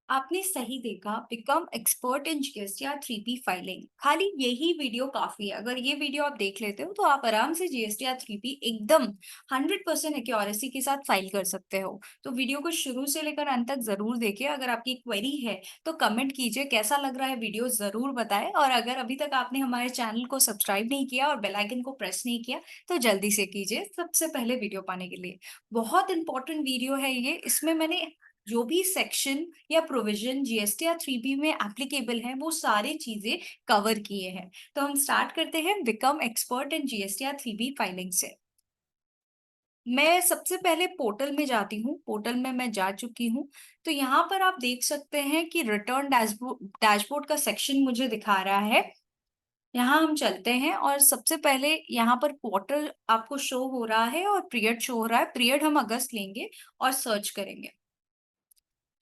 आपने सही देखा, become expert in GST 3P filing. खाली यही वीडियो काफी है। अगर ये वीडियो आप देख लेते हो तो आप आराम से जीएसटी 3P एकदम 100% एक्यूरेसी के साथ फाइल कर सकते हो। तो वीडियो को शुरू से लेकर अंत तक जरूर देखिए। अगर आपकी क्वेरी है तो कमेंट कीजिए, कैसा लग रहा है वीडियो जरूर बताएं। और अगर अभी तक आपने हमारे चैनल को सब्सक्राइब नहीं किया और बेल आइकन को प्रेस नहीं किया तो जल्दी से कीजिए सबसे पहले वीडियो पाने के लिए। बहुत इंपॉर्टेंट वीडियो है ये। इसमें मैंने जो भी सेक्शन या प्रोविजन जीएसटी या 3B में एप्लीकेबल है वो सारी चीजें कवर किए हैं। तो हम स्टार्ट करते हैं बिकम एक्सपर्ट इन जीएसटी या 3B फाइलिंग से। मैं सबसे पहले पोर्टल में जाती हूँ। पोर्टल में मैं जा चुकी हूँ। तो यहाँ पर आप देख सकते हैं कि रिटर्न डैशबोर्ड डैशबोर्ड का सेक्शन मुझे दिखा रहा है। यहाँ हम चलते हैं और सबसे पहले यहाँ पर क्वार्टर आपको शो हो रहा है और पीरियड शो हो रहा है। पीरियड हम अगस्त लेंगे और सर्च करेंगे।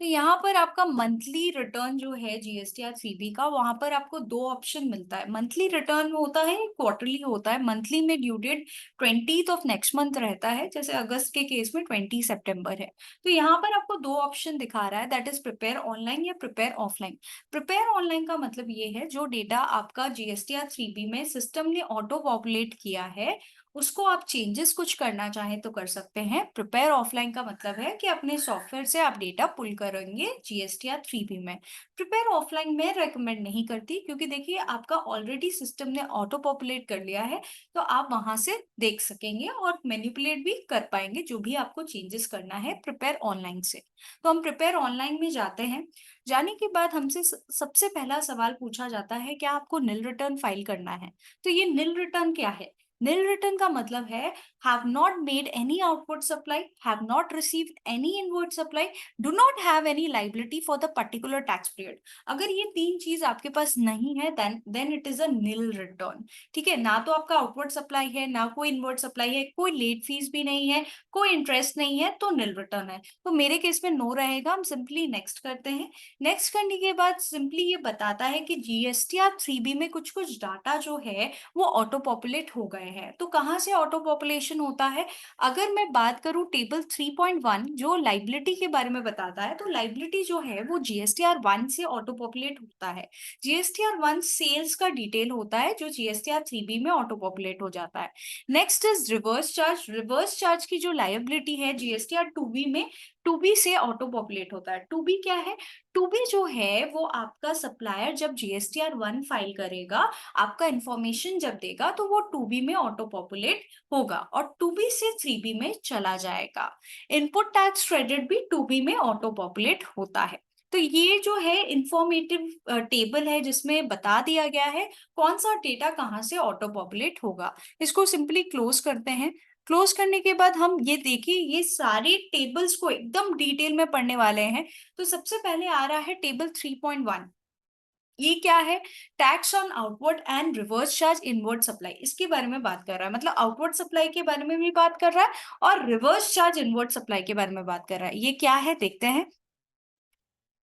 तो यहाँ पर आपका मंथली रिटर्न जो है जीएसटी या 3B का, वहां पर आपको दो ऑप्शन मिलता है। मंथली रिटर्न होता है, क्वार्टरली होता है। मंथली में due date 20th of next month रहता है, जैसे अगस्त के केस में 20 सितंबर है। तो यहाँ पर आपको दो ऑप्शन दिखा रहा है, दैट इज प्रिपेयर ऑनलाइन या प्रिपेयर ऑफलाइन। प्रिपेयर ऑनलाइन का मतलब ये है जो डेटा आपका जीएसटी या 3B में सिस्टम ने ऑटो पॉपुलेट किया है उसको आप चेंजेस कुछ करना चाहें तो कर सकते हैं। प्रिपेयर ऑफलाइन का मतलब है कि अपने सॉफ्टवेयर से आप डेटा पुल करेंगे जीएसटी या 3B में। प्रिपेयर ऑफलाइन मैं रेकमेंड नहीं करती, क्योंकि देखिए आपका ऑलरेडी सिस्टम ने ऑटो पॉपुलेट कर लिया है। तो आप वहां से देख सकेंगे और मैनिपुलेट भी कर पाएंगे जो भी आपको चेंजेस करना है प्रिपेयर ऑनलाइन से। तो हम प्रिपेयर ऑनलाइन में जाते हैं। जाने के बाद हमसे सबसे पहला सवाल पूछा जाता है, क्या आपको निल रिटर्न फाइल करना है। तो ये निल रिटर्न क्या है? Nil return का मतलब है have not made any outward supply, have not received any inward supply, do not have any liability for the particular tax period। अगर ये तीन चीज आपके पास नहीं है then it is a nil return। ठीक है, ना तो आपका आउटवर्ड सप्लाई है, ना कोई इनवर्ड सप्लाई है, कोई लेट फीस भी नहीं है, कोई इंटरेस्ट नहीं है, तो निल रिटर्न है। तो मेरे केस में नो रहेगा। हम सिंपली नेक्स्ट करते हैं। नेक्स्ट करने के बाद सिंपली ये बताता है कि जीएसटी या 3B में कुछ कुछ डाटा जो है वो ऑटो पॉपुलेट हो गए हैं। तो कहाँ से ऑटो पॉपुलेशन होता है? अगर मैं बात करूं टेबल 3.1 जो लाइबिलिटी के बारे में बताता है, तो लाइबिलिटी जो है वो जीएसटीआर 1 से ऑटो पॉपुलेट होता है। जीएसटीआर 1 सेल्स का डिटेल होता है जो जीएसटीआर 3B में ऑटो पॉपुलेट हो जाता है। Next is reverse charge. Reverse charge की जो लाइबिलिटी है जीएसटीआर 2B में 2B से ऑटो पॉपुलेट होता है। 2B क्या है? 2B जो है वो आपका सप्लायर जब जीएसटीआर 1 फाइल करेगा, आपका इंफॉर्मेशन जब देगा, तो वो 2B में ऑटो पॉपुलेट होगा और 2B से 3B में चला जाएगा। इनपुट टैक्स क्रेडिट भी 2B में ऑटो पॉपुलेट होता है। तो ये जो है इंफॉर्मेटिव टेबल है जिसमें बता दिया गया है कौन सा डेटा कहाँ से ऑटो पॉपुलेट होगा। इसको सिंपली क्लोज करते हैं। क्लोज करने के बाद हम ये देखिए, ये सारे टेबल्स को एकदम डिटेल में पढ़ने वाले हैं। तो सबसे पहले आ रहा है टेबल 3.1। ये क्या है? Tax on outward and reverse charge inward supply, इसके बारे में बात कर रहा है। मतलब आउटवर्ड सप्लाई के बारे में भी बात कर रहा है और रिवर्स चार्ज इनवर्ड सप्लाई के बारे में बात कर रहा है। ये क्या है देखते हैं।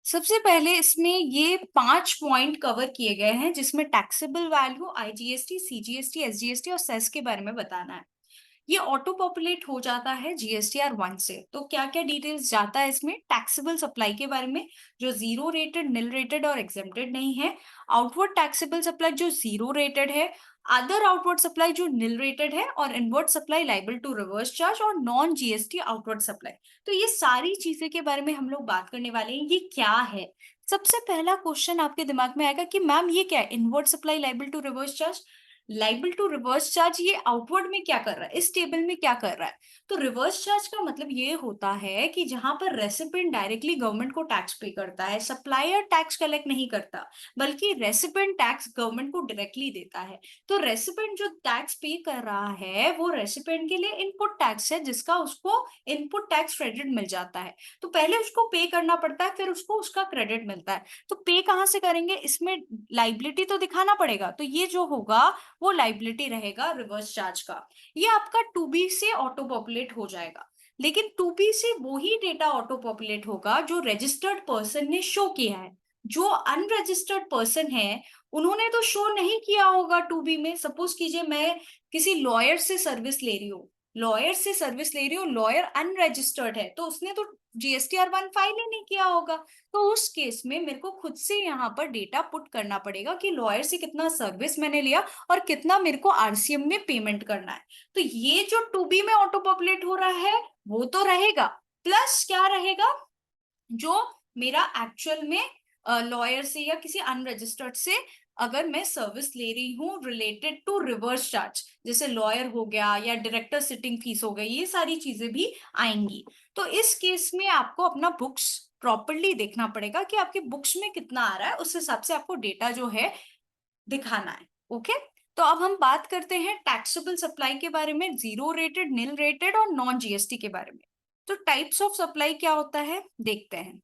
सबसे पहले इसमें ये 5 पॉइंट कवर किए गए हैं जिसमें taxable value, IGST, CGST, SGST और सेस के बारे में बताना है। ये ऑटो पॉपुलेट हो जाता है जीएसटीआर 1 से। तो क्या क्या डिटेल्स जाता है इसमें? टैक्सेबल सप्लाई के बारे में जो जीरो रेटेड, निल रेटेड और एग्जेम्प्टेड नहीं है। आउटवर्ड टैक्सेबल सप्लाई जो जीरो रेटेड है। अदर आउटवर्ड सप्लाई जो निल रेटेड है। और inward supply liable to reverse charge और नॉन जीएसटी आउटवर्ड सप्लाई। तो ये सारी चीजें के बारे में हम लोग बात करने वाले हैं। ये क्या है? सबसे पहला क्वेश्चन आपके दिमाग में आएगा कि मैम ये क्या है? Inward supply liable to reverse charge. Liable to reverse charge ये आउटवर्ड में क्या कर रहा है, इस टेबल में क्या कर रहा है? तो रिवर्स चार्ज का मतलब ये होता है कि जहां पर रेसिपिएंट डायरेक्टली गवर्नमेंट को टैक्स पे करता है, सप्लायर टैक्स कलेक्ट नहीं करता, बल्कि रेसिपिएंट टैक्स गवर्नमेंट को डायरेक्टली देता है। तो रेसिपिएंट जो टैक्स पे कर रहा है वो रेसिपिएंट के लिए इनपुट टैक्स है, जिसका उसको इनपुट टैक्स क्रेडिट मिल जाता है। तो पहले उसको पे करना पड़ता है, फिर उसको उसका क्रेडिट मिलता है। तो पे कहाँ से करेंगे? इसमें लाइबिलिटी तो दिखाना पड़ेगा। तो ये जो होगा वो लाइबिलिटी रहेगा रिवर्स चार्ज का। ये आपका 2B से ऑटो पॉपुलेट हो जाएगा। लेकिन 2B से वो ही डेटा ऑटो पॉपुलेट होगा जो रजिस्टर्ड पर्सन ने शो किया है। जो अनरजिस्टर्ड पर्सन है उन्होंने तो शो नहीं किया होगा 2B में। सपोज कीजिए मैं किसी लॉयर से सर्विस ले रही हूँ, लॉयर से सर्विस ले रही हो, लॉयर अनरजिस्टर्ड है, तो उसने तो GSTR1 फाइल ही नहीं किया होगा। तो उस केस में मेरे को खुद से यहाँ पर डेटा पुट करना पड़ेगा कि लॉयर से कितना सर्विस मैंने लिया और कितना मेरे को RCM में पेमेंट करना है। तो ये जो टू बी में ऑटो पॉपुलेट हो रहा है वो तो रहेगा, प्लस क्या रहेगा, जो मेरा एक्चुअल में लॉयर से या किसी अनरजिस्टर्ड से अगर मैं सर्विस ले रही हूँ रिलेटेड टू रिवर्स चार्ज, जैसे लॉयर हो गया या डायरेक्टर सिटिंग फीस हो गई, ये सारी चीजें भी आएंगी। तो इस केस में आपको अपना बुक्स प्रॉपरली देखना पड़ेगा कि आपके बुक्स में कितना आ रहा है, उस हिसाब से आपको डेटा जो है दिखाना है। ओके, तो अब हम बात करते हैं टैक्सेबल सप्लाई के बारे में, जीरो रेटेड, निल रेटेड और नॉन GST के बारे में। तो टाइप्स ऑफ सप्लाई क्या होता है देखते हैं।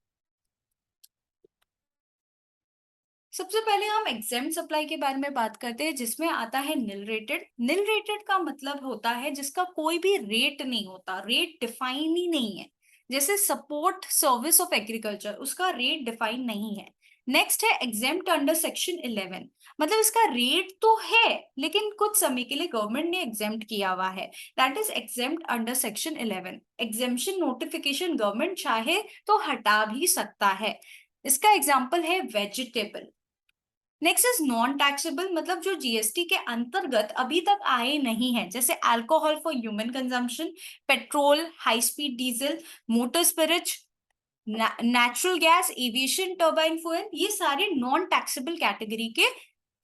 सबसे पहले हम एग्जेम्प्ट सप्लाई के बारे में बात करते हैं, जिसमें आता है निल रेटेड। निल रेटेड का मतलब होता है जिसका कोई भी रेट नहीं होता, रेट डिफाइन ही नहीं है। जैसे सपोर्ट सर्विस ऑफ एग्रीकल्चर, उसका रेट डिफाइन नहीं है। नेक्स्ट है एग्जेम्प्ट अंडर सेक्शन 11, मतलब इसका रेट तो है लेकिन कुछ समय के लिए गवर्नमेंट ने एग्जेम्प्ट किया हुआ है, that is exempt under section 11। Exemption notification government चाहे तो हटा भी सकता है। इसका एग्जाम्पल है vegetable. Next is non taxable, मतलब जो GST के अंतर्गत अभी तक आए नहीं है, जैसे alcohol for human consumption, petrol, high speed diesel, motor spirit, natural gas, aviation turbine fuel, ये सारे नॉन टैक्सेबल कैटेगरी के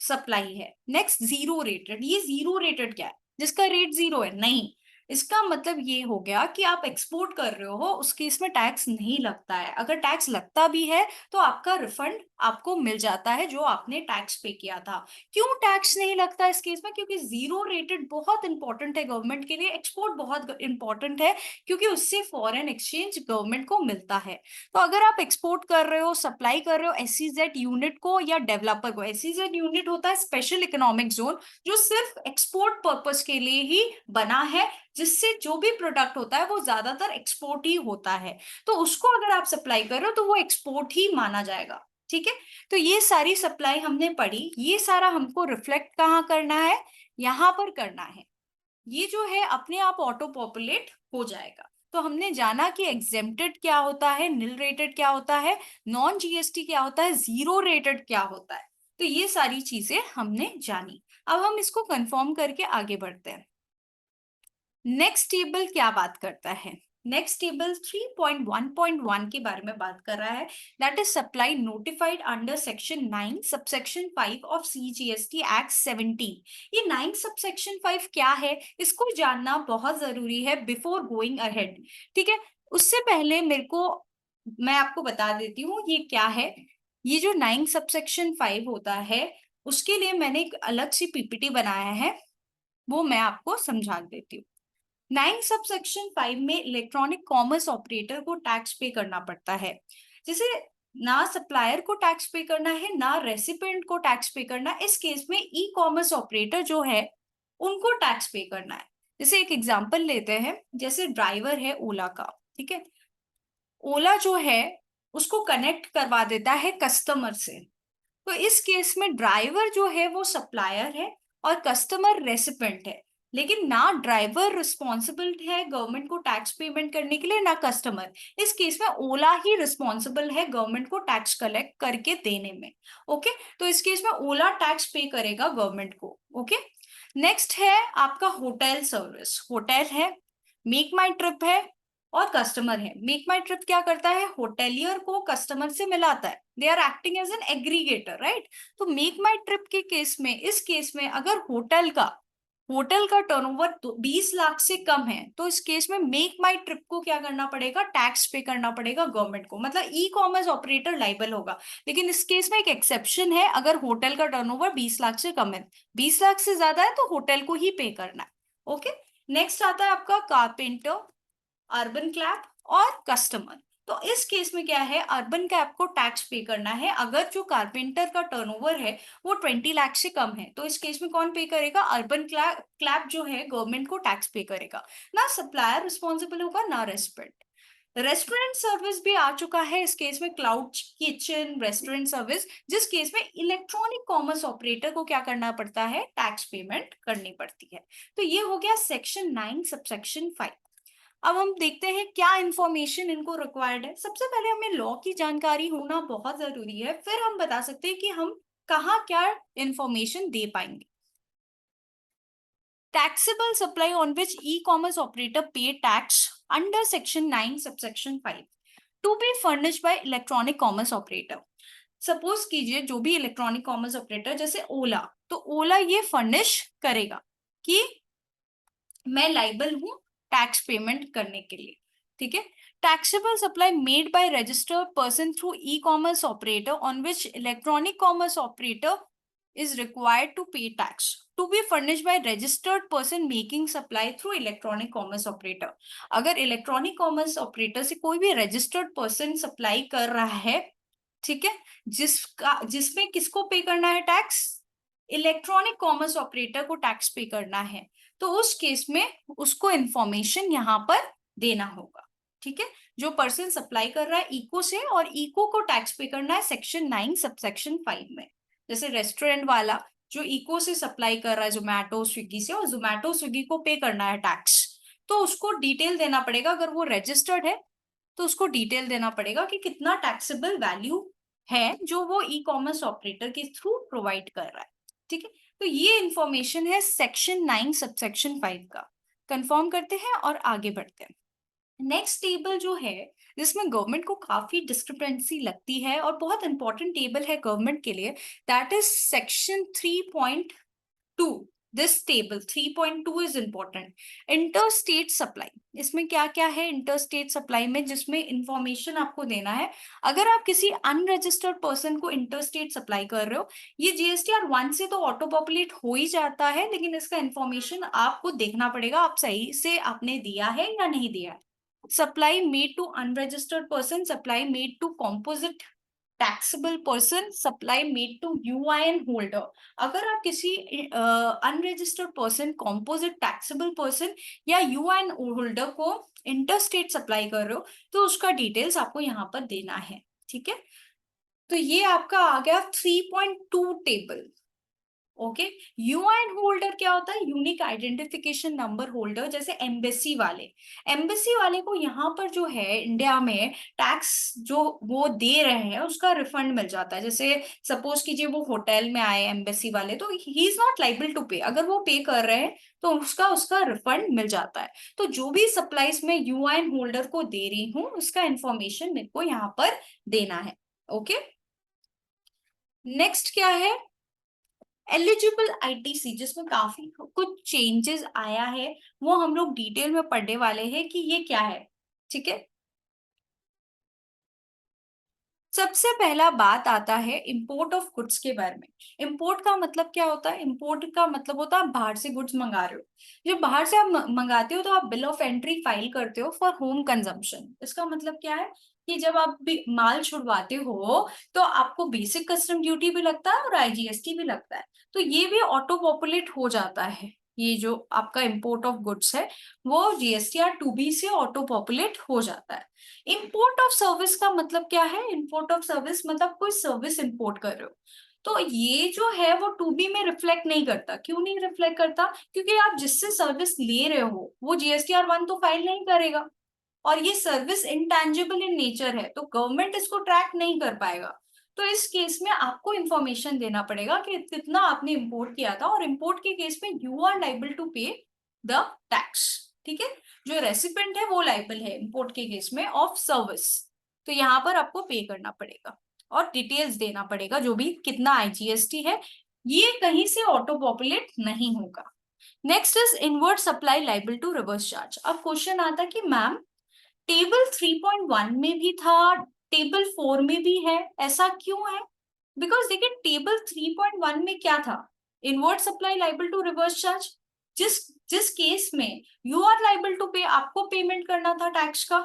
सप्लाई है। नेक्स्ट जीरो रेटेड, ये जीरो रेटेड क्या है, जिसका रेट जीरो है, नहीं। इसका मतलब ये हो गया कि आप एक्सपोर्ट कर रहे हो, उसके इसमें टैक्स नहीं लगता है। अगर टैक्स लगता भी है तो आपका रिफंड आपको मिल जाता है जो आपने टैक्स पे किया था। क्यों टैक्स नहीं लगता इस केस में? क्योंकि जीरो रेटेड बहुत इंपॉर्टेंट है गवर्नमेंट के लिए, एक्सपोर्ट बहुत इंपॉर्टेंट है क्योंकि उससे फॉरेन एक्सचेंज गवर्नमेंट को मिलता है। तो अगर आप एक्सपोर्ट कर रहे हो, सप्लाई कर रहे हो SEZ यूनिट को या डेवलपर को, SEZ यूनिट होता है स्पेशल इकोनॉमिक जोन, जो सिर्फ एक्सपोर्ट पर्पस के लिए ही बना है, जिससे जो भी प्रोडक्ट होता है वो ज्यादातर एक्सपोर्ट ही होता है। तो उसको अगर आप सप्लाई कर रहे हो तो वो एक्सपोर्ट ही माना जाएगा। ठीक है, तो ये सारी सप्लाई हमने पढ़ी, ये सारा हमको रिफ्लेक्ट कहाँ करना है, यहाँ पर करना है। ये जो है अपने आप ऑटो पॉपुलेट हो जाएगा। तो हमने जाना कि एग्जेम्प्टेड क्या होता है, निल रेटेड क्या होता है, नॉन GST क्या होता है, जीरो रेटेड क्या होता है। तो ये सारी चीजें हमने जानी। अब हम इसको कंफर्म करके आगे बढ़ते हैं। नेक्स्ट टेबल क्या बात करता है? नेक्स्ट टेबल 3.1.1 के बारे में बात कर रहा है, that is supply notified under section 9 subsection 5 of CGST act 17। ये 9 सबसेक्शन 5 क्या है, इसको जानना बहुत जरूरी है बिफोर गोइंग अहेड। ठीक है, उससे पहले मेरे को मैं आपको बता देती हूँ ये क्या है। ये जो 9 सबसेक्शन 5 होता है उसके लिए मैंने एक अलग सी PPT बनाया है, वो मैं आपको समझा देती हूँ। 9 सबसेक्शन 5 में इलेक्ट्रॉनिक कॉमर्स ऑपरेटर को टैक्स पे करना पड़ता है। जैसे ना सप्लायर को टैक्स पे करना है ना रेसिपिएंट को टैक्स पे करना है, इस केस में ई कॉमर्स ऑपरेटर जो है उनको टैक्स पे करना है। जैसे एक एग्जांपल लेते हैं, जैसे ड्राइवर है ओला का, ठीक है, ओला जो है उसको कनेक्ट करवा देता है कस्टमर से। तो इस केस में ड्राइवर जो है वो सप्लायर है और कस्टमर रेसिपेंट है, लेकिन ना ड्राइवर रिस्पॉन्सिबल है गवर्नमेंट को टैक्स पेमेंट करने के लिए ना कस्टमर। इस केस में ओला ही रिस्पॉन्सिबल है गवर्नमेंट को टैक्स कलेक्ट करके देने में। ओके, तो इस केस में ओला टैक्स पे करेगा गवर्नमेंट को। ओके, नेक्स्ट है आपका होटल सर्विस। होटल है, मेक माई ट्रिप है और कस्टमर है। मेक माई ट्रिप क्या करता है, होटेलियर को कस्टमर से मिलाता है, they are acting as an aggregator, right. तो मेक माई ट्रिप के केस में, इस केस में अगर होटल का टर्नओवर 20 लाख से कम है तो इस केस में मेक माई ट्रिप को क्या करना पड़ेगा, टैक्स पे करना पड़ेगा गवर्नमेंट को, मतलब ई कॉमर्स ऑपरेटर लाइबल होगा। लेकिन इस केस में एक एक्सेप्शन है, अगर होटल का टर्नओवर 20 लाख से कम है, 20 लाख से ज्यादा है तो होटल को ही पे करना है। ओके, नेक्स्ट आता है आपका कारपेंटर, अर्बन क्लैप और कस्टमर। तो इस केस में क्या है, अर्बन क्लैप को टैक्स पे करना है अगर जो कारपेंटर का टर्नओवर है वो 20 लाख से कम है। तो इस केस में कौन पे करेगा, अर्बन क्लैप जो है गवर्नमेंट को टैक्स पे करेगा। ना सप्लायर रिस्पॉन्सिबल होगा ना रेसिपिएंट। रेस्टोरेंट सर्विस भी आ चुका है इस केस में, क्लाउड किचन रेस्टोरेंट सर्विस, जिस केस में इलेक्ट्रॉनिक कॉमर्स ऑपरेटर को क्या करना पड़ता है, टैक्स पेमेंट करनी पड़ती है। तो ये हो गया सेक्शन 9 सबसेक्शन 5। अब हम देखते हैं क्या इंफॉर्मेशन इनको रिक्वायर्ड है। सबसे पहले हमें लॉ की जानकारी होना बहुत जरूरी है, फिर हम बता सकते हैं कि हम कहाँ क्या इंफॉर्मेशन दे पाएंगे। Taxable supply on which e-commerce operator pay tax under section 9 subsection 5 to be furnished by electronic commerce operator। Suppose कीजिए जो भी इलेक्ट्रॉनिक कॉमर्स ऑपरेटर जैसे ओला, तो ओला ये फर्निश करेगा कि मैं लाइबल हूं टैक्स पेमेंट करने के लिए। ठीक है। Taxable supply made by registered person through e commerce operator on which electronic commerce operator is required to pay tax to be furnished by registered person making supply through electronic commerce operator। अगर electronic commerce operator से कोई भी registered person supply कर रहा है, ठीक है, जिसमें किसको पे करना है टैक्स, इलेक्ट्रॉनिक कॉमर्स ऑपरेटर को टैक्स पे करना है, तो उस केस में उसको इंफॉर्मेशन यहाँ पर देना होगा। ठीक है। जो पर्सन सप्लाई कर रहा है इको से, और इको को टैक्स पे करना है सेक्शन 9 सबसेक्शन 5 में। जैसे रेस्टोरेंट वाला जो इको से सप्लाई कर रहा है जोमैटो स्विगी से, और जोमैटो स्विगी को पे करना है टैक्स, तो उसको डिटेल देना पड़ेगा। अगर वो रजिस्टर्ड है तो उसको डिटेल देना पड़ेगा कि कितना टैक्सेबल वैल्यू है जो वो ई कॉमर्स ऑपरेटर के थ्रू प्रोवाइड कर रहा है। ठीक है। तो ये इंफॉर्मेशन है सेक्शन 9 सबसेक्शन 5 का। कंफर्म करते हैं और आगे बढ़ते हैं। नेक्स्ट टेबल जो है, जिसमें गवर्नमेंट को काफी डिस्क्रिपेंसी लगती है और बहुत इंपॉर्टेंट टेबल है गवर्नमेंट के लिए, that is section 3.2। This table 3.2 is important. Interstate supply, इसमें क्या क्या है इंटरस्टेट सप्लाई में, जिसमें इंफॉर्मेशन आपको देना है। अगर आप किसी अनरजिस्टर्ड पर्सन को इंटरस्टेट सप्लाई कर रहे हो, ये जीएसटीआर 1 से तो ऑटो पॉपुलेट हो ही जाता है, लेकिन इसका इंफॉर्मेशन आपको देखना पड़ेगा आप सही से आपने दिया है या नहीं दिया है। Supply made to unregistered person, supply made to composite taxable person, supply made to UIN holder। अगर आप किसी unregistered person, composite taxable person या यूआईएन होल्डर को इंटरस्टेट सप्लाई कर रहे हो, तो उसका डिटेल्स आपको यहाँ पर देना है। ठीक है। तो ये आपका आ गया 3.2 टेबल। ओके। यूआईएन होल्डर क्या होता है, यूनिक आइडेंटिफिकेशन नंबर होल्डर। जैसे एम्बेसी वाले को यहाँ पर जो है इंडिया में टैक्स जो वो दे रहे हैं उसका रिफंड मिल जाता है। जैसे सपोज कीजिए वो होटल में आए एम्बेसी वाले, तो he is not liable to pay, अगर वो पे कर रहे हैं तो उसका उसका रिफंड मिल जाता है। तो जो भी सप्लाईज में यूआईएन होल्डर को दे रही हूँ उसका इंफॉर्मेशन मेरे को यहाँ पर देना है। ओके। नेक्स्ट क्या है, एलिजिबल आईटीसी, जिसमें काफी कुछ चेंजेस आया है, वो हम लोग डिटेल में पढ़ने वाले हैं कि ये क्या है। ठीक है। सबसे पहला बात आता है इंपोर्ट ऑफ गुड्स के बारे में। इंपोर्ट का मतलब क्या होता है, इंपोर्ट का मतलब होता है आप बाहर से गुड्स मंगा रहे हो। जब बाहर से आप मंगाते हो तो आप बिल ऑफ एंट्री फाइल करते हो फॉर होम कंजम्पशन। इसका मतलब क्या है कि जब आप भी माल छुड़वाते हो तो आपको बेसिक कस्टम ड्यूटी भी लगता है और आईजीएसटी भी लगता है, तो ये भी ऑटो पॉपुलेट हो जाता है। ये जो आपका इंपोर्ट ऑफ गुड्स है वो जीएसटीआर 2B से ऑटो पॉपुलेट हो जाता है। इंपोर्ट ऑफ सर्विस का मतलब क्या है, इंपोर्ट ऑफ सर्विस मतलब कोई सर्विस इंपोर्ट कर रहे हो, तो ये जो है वो 2B में रिफ्लेक्ट नहीं करता। क्यों नहीं रिफ्लेक्ट करता, क्योंकि आप जिससे सर्विस ले रहे हो वो जीएसटीआर 1 तो फाइल नहीं करेगा, और ये सर्विस इंटेंजिबल इन नेचर है, तो गवर्नमेंट इसको ट्रैक नहीं कर पाएगा। तो इस केस में आपको इंफॉर्मेशन देना पड़ेगा कि कितना आपने इंपोर्ट किया था, और इंपोर्ट के केस में यू आर लाइबल टू पे द टैक्स। ठीक है। जो रेसिपेंट है वो लाइबल है इंपोर्ट के केस में ऑफ सर्विस, तो यहाँ पर आपको पे करना पड़ेगा और डिटेल्स देना पड़ेगा जो भी कितना आईजीएसटी है, ये कहीं से ऑटो पॉपुलेट नहीं होगा। Next is inward supply liable to reverse charge. अब क्वेश्चन आता है कि मैम टेबल 3.1 में भी था, टेबल 4 में भी है, ऐसा क्यों है? बिकॉज देखिए टेबल 3.1 में क्या था, inward supply liable to reverse charge. जिस जिस केस में यू आर लाइबल टू पे, आपको पेमेंट करना था टैक्स का,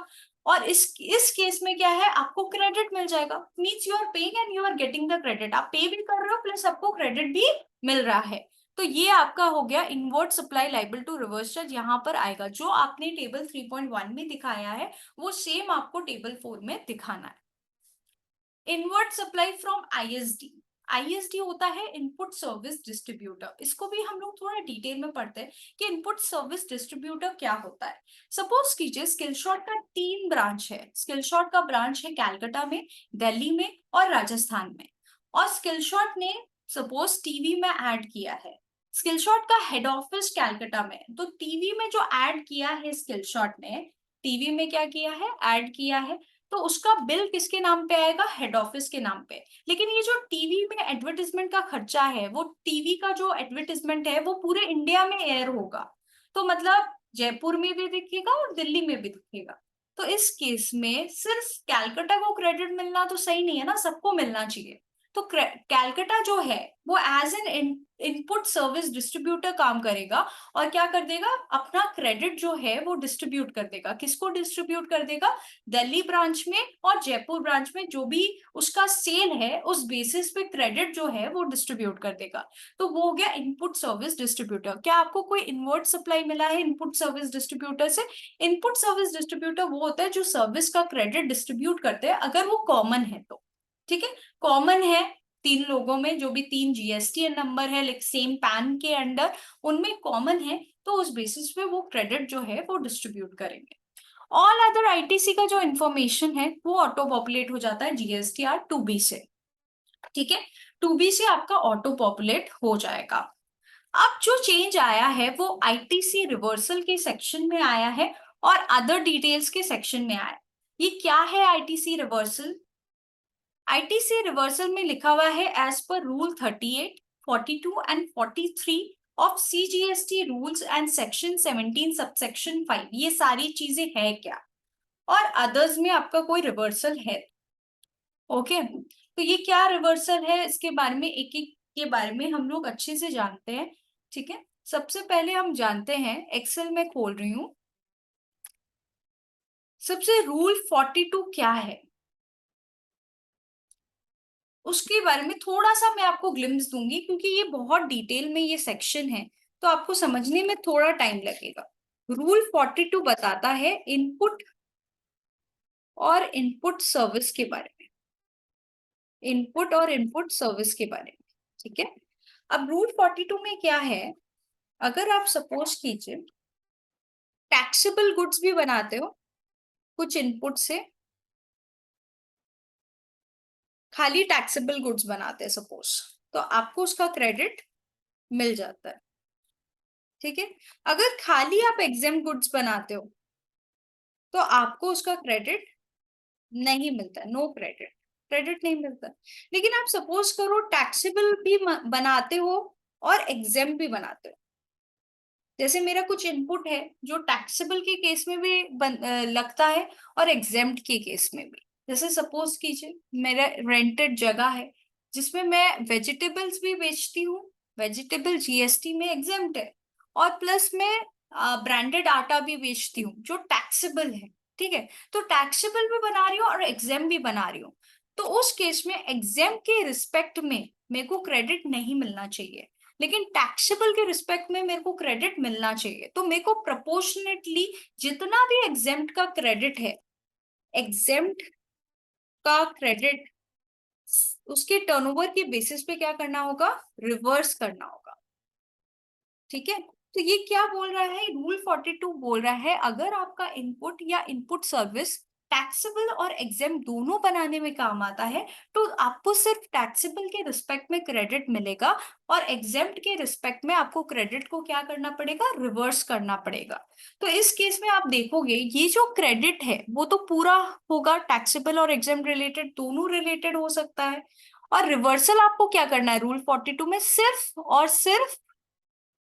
और इस केस में क्या है, आपको क्रेडिट मिल जाएगा। Means you are paying and you are getting the credit, आप पे भी कर रहे हो प्लस आपको क्रेडिट भी मिल रहा है। तो ये आपका हो गया inward supply liable to reverse charge, यहाँ पर आएगा। जो आपने टेबल 3.1 में दिखाया है वो सेम आपको टेबल 4 में दिखाना है। Inward supply from ISD. ISD होता है इनपुट सर्विस डिस्ट्रीब्यूटर। इसको भी हम लोग थोड़ा डिटेल में पढ़ते हैं कि इनपुट सर्विस डिस्ट्रीब्यूटर क्या होता है। सपोज कीजिए स्किलशॉट का 3 ब्रांच है। स्किलशॉट का ब्रांच है कैलकाटा में, दिल्ली में और राजस्थान में। और स्किलशॉट ने सपोज टीवी में ऐड किया है। स्किलशॉट का हेड ऑफिस कैलकाटा में, तो टीवी में जो ऐड किया है स्किलशॉट ने, टीवी में क्या किया है, ऐड किया है, तो उसका बिल किसके नाम पे आएगा, हेड ऑफिस के नाम पे। लेकिन ये जो टीवी में एडवर्टाइजमेंट का खर्चा है, वो टीवी का जो एडवर्टाइजमेंट है वो पूरे इंडिया में एयर होगा, तो मतलब जयपुर में भी दिखेगा और दिल्ली में भी दिखेगा। तो इस केस में सिर्फ कैलकाटा को क्रेडिट मिलना तो सही नहीं है ना, सबको मिलना चाहिए। तो कैलकाटा जो है वो as an input service distributor काम करेगा और क्या कर देगा, अपना क्रेडिट जो है वो डिस्ट्रीब्यूट कर देगा। किसको डिस्ट्रीब्यूट कर देगा, दिल्ली ब्रांच में और जयपुर ब्रांच में जो भी उसका सेल है उस बेसिस पे क्रेडिट जो है वो डिस्ट्रीब्यूट कर देगा। तो वो हो गया इनपुट सर्विस डिस्ट्रीब्यूटर। क्या आपको कोई इनवर्ट सप्लाई मिला है इनपुट सर्विस डिस्ट्रीब्यूटर से? इनपुट सर्विस डिस्ट्रीब्यूटर वो होता है जो सर्विस का क्रेडिट डिस्ट्रीब्यूट करते हैं अगर वो कॉमन है तो। ठीक है, कॉमन है 3 लोगों में, जो भी 3 जीएसटीएन नंबर है लाइक सेम पैन के अंडर, उनमें कॉमन है, तो उस बेसिस पे वो क्रेडिट जो है वो डिस्ट्रीब्यूट करेंगे। ऑल अदर आईटीसी का जो इंफॉर्मेशन है वो ऑटो पॉपुलेट हो जाता है जीएसटीआर 2B से। ठीक है, 2B से आपका ऑटो पॉपुलेट हो जाएगा। अब जो चेंज आया है वो आईटीसी रिवर्सल के सेक्शन में आया है और अदर डिटेल्स के सेक्शन में आया है। ये क्या है आईटीसी रिवर्सल? आईटीसी रिवर्सल में लिखा हुआ है as per rule 38, 42 and 43 of CGST rules and section 17 subsection 5। ये सारी चीजें है क्या, और अदर्स में आपका कोई रिवर्सल है। ओके, तो ये क्या रिवर्सल है इसके बारे में एक एक के बारे में हम लोग अच्छे से जानते हैं। ठीक है, सबसे पहले हम जानते हैं, एक्सेल में खोल रही हूं, सबसे रूल 42 क्या है उसके बारे में थोड़ा सा मैं आपको ग्लिम्स दूंगी, क्योंकि ये बहुत डिटेल में ये सेक्शन है तो आपको समझने में थोड़ा टाइम लगेगा। रूल 42 बताता है इनपुट और इनपुट सर्विस के बारे में, इनपुट और इनपुट सर्विस के बारे में। ठीक है, अब रूल 42 में क्या है, अगर आप सपोज कीजिए टैक्सेबल गुड्स भी बनाते हो कुछ इनपुट से, खाली टैक्सेबल गुड्स बनाते हैं सपोज, तो आपको उसका क्रेडिट मिल जाता है। ठीक है, अगर खाली आप एग्जाम गुड्स बनाते हो तो आपको उसका क्रेडिट नहीं मिलता, नो क्रेडिट, क्रेडिट नहीं मिलता। लेकिन आप सपोज करो टैक्सेबल भी बनाते हो और एग्जाम भी बनाते हो, जैसे मेरा कुछ इनपुट है जो टैक्सेबल के केस में भी लगता है और एग्जेम्प्ट के केस में भी। जैसे सपोज कीजिए मेरा रेंटेड जगह है जिसमें मैं वेजिटेबल्स भी बेचती हूँ, वेजिटेबल जीएसटी में एग्जेम्प्ट है, और प्लस मैं ब्रांडेड आटा भी बेचती हूँ जो टैक्सेबल है। ठीक है, तो टैक्सेबल भी बना रही हूँ और एग्जाम भी बना रही हूँ, तो उस केस में एग्जाम के रिस्पेक्ट में मेरे को क्रेडिट नहीं मिलना चाहिए, लेकिन टैक्सेबल के रिस्पेक्ट में मेरे को क्रेडिट मिलना चाहिए। तो मेरे को प्रोपोर्शनेटली जितना भी एग्जेम्प्ट का क्रेडिट है, एग्जेम्प्ट का क्रेडिट उसके टर्नओवर के बेसिस पे क्या करना होगा, रिवर्स करना होगा। ठीक है, तो ये क्या बोल रहा है, रूल 42 बोल रहा है अगर आपका इनपुट या इनपुट सर्विस टैक्सेबल और एग्जाम दोनों बनाने में काम आता है तो आपको सिर्फ टैक्सेबल के रिस्पेक्ट में क्रेडिट मिलेगा और एग्जाम्प्ट के रिस्पेक्ट में आपको क्रेडिट को क्या करना पड़ेगा, रिवर्स करना पड़ेगा। तो इस केस में आप देखोगे ये जो क्रेडिट है वो तो पूरा होगा, टैक्सेबल और एग्जाम रिलेटेड दोनों रिलेटेड हो सकता है, और रिवर्सल आपको क्या करना है रूल 42 में, सिर्फ और सिर्फ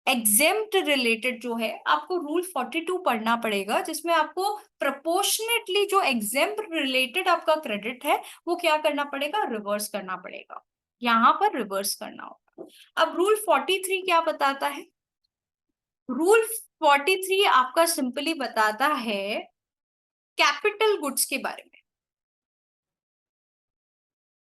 एग्जेम्प्ट रिलेटेड जो है आपको रूल 42 पढ़ना पड़ेगा, जिसमें आपको प्रोपोर्शनेटली जो एग्जेम्प्ट रिलेटेड आपका क्रेडिट है वो क्या करना पड़ेगा, रिवर्स करना पड़ेगा, यहां पर रिवर्स करना होगा। अब रूल 43 क्या बताता है, रूल 43 आपका सिंपली बताता है कैपिटल गुड्स के बारे में,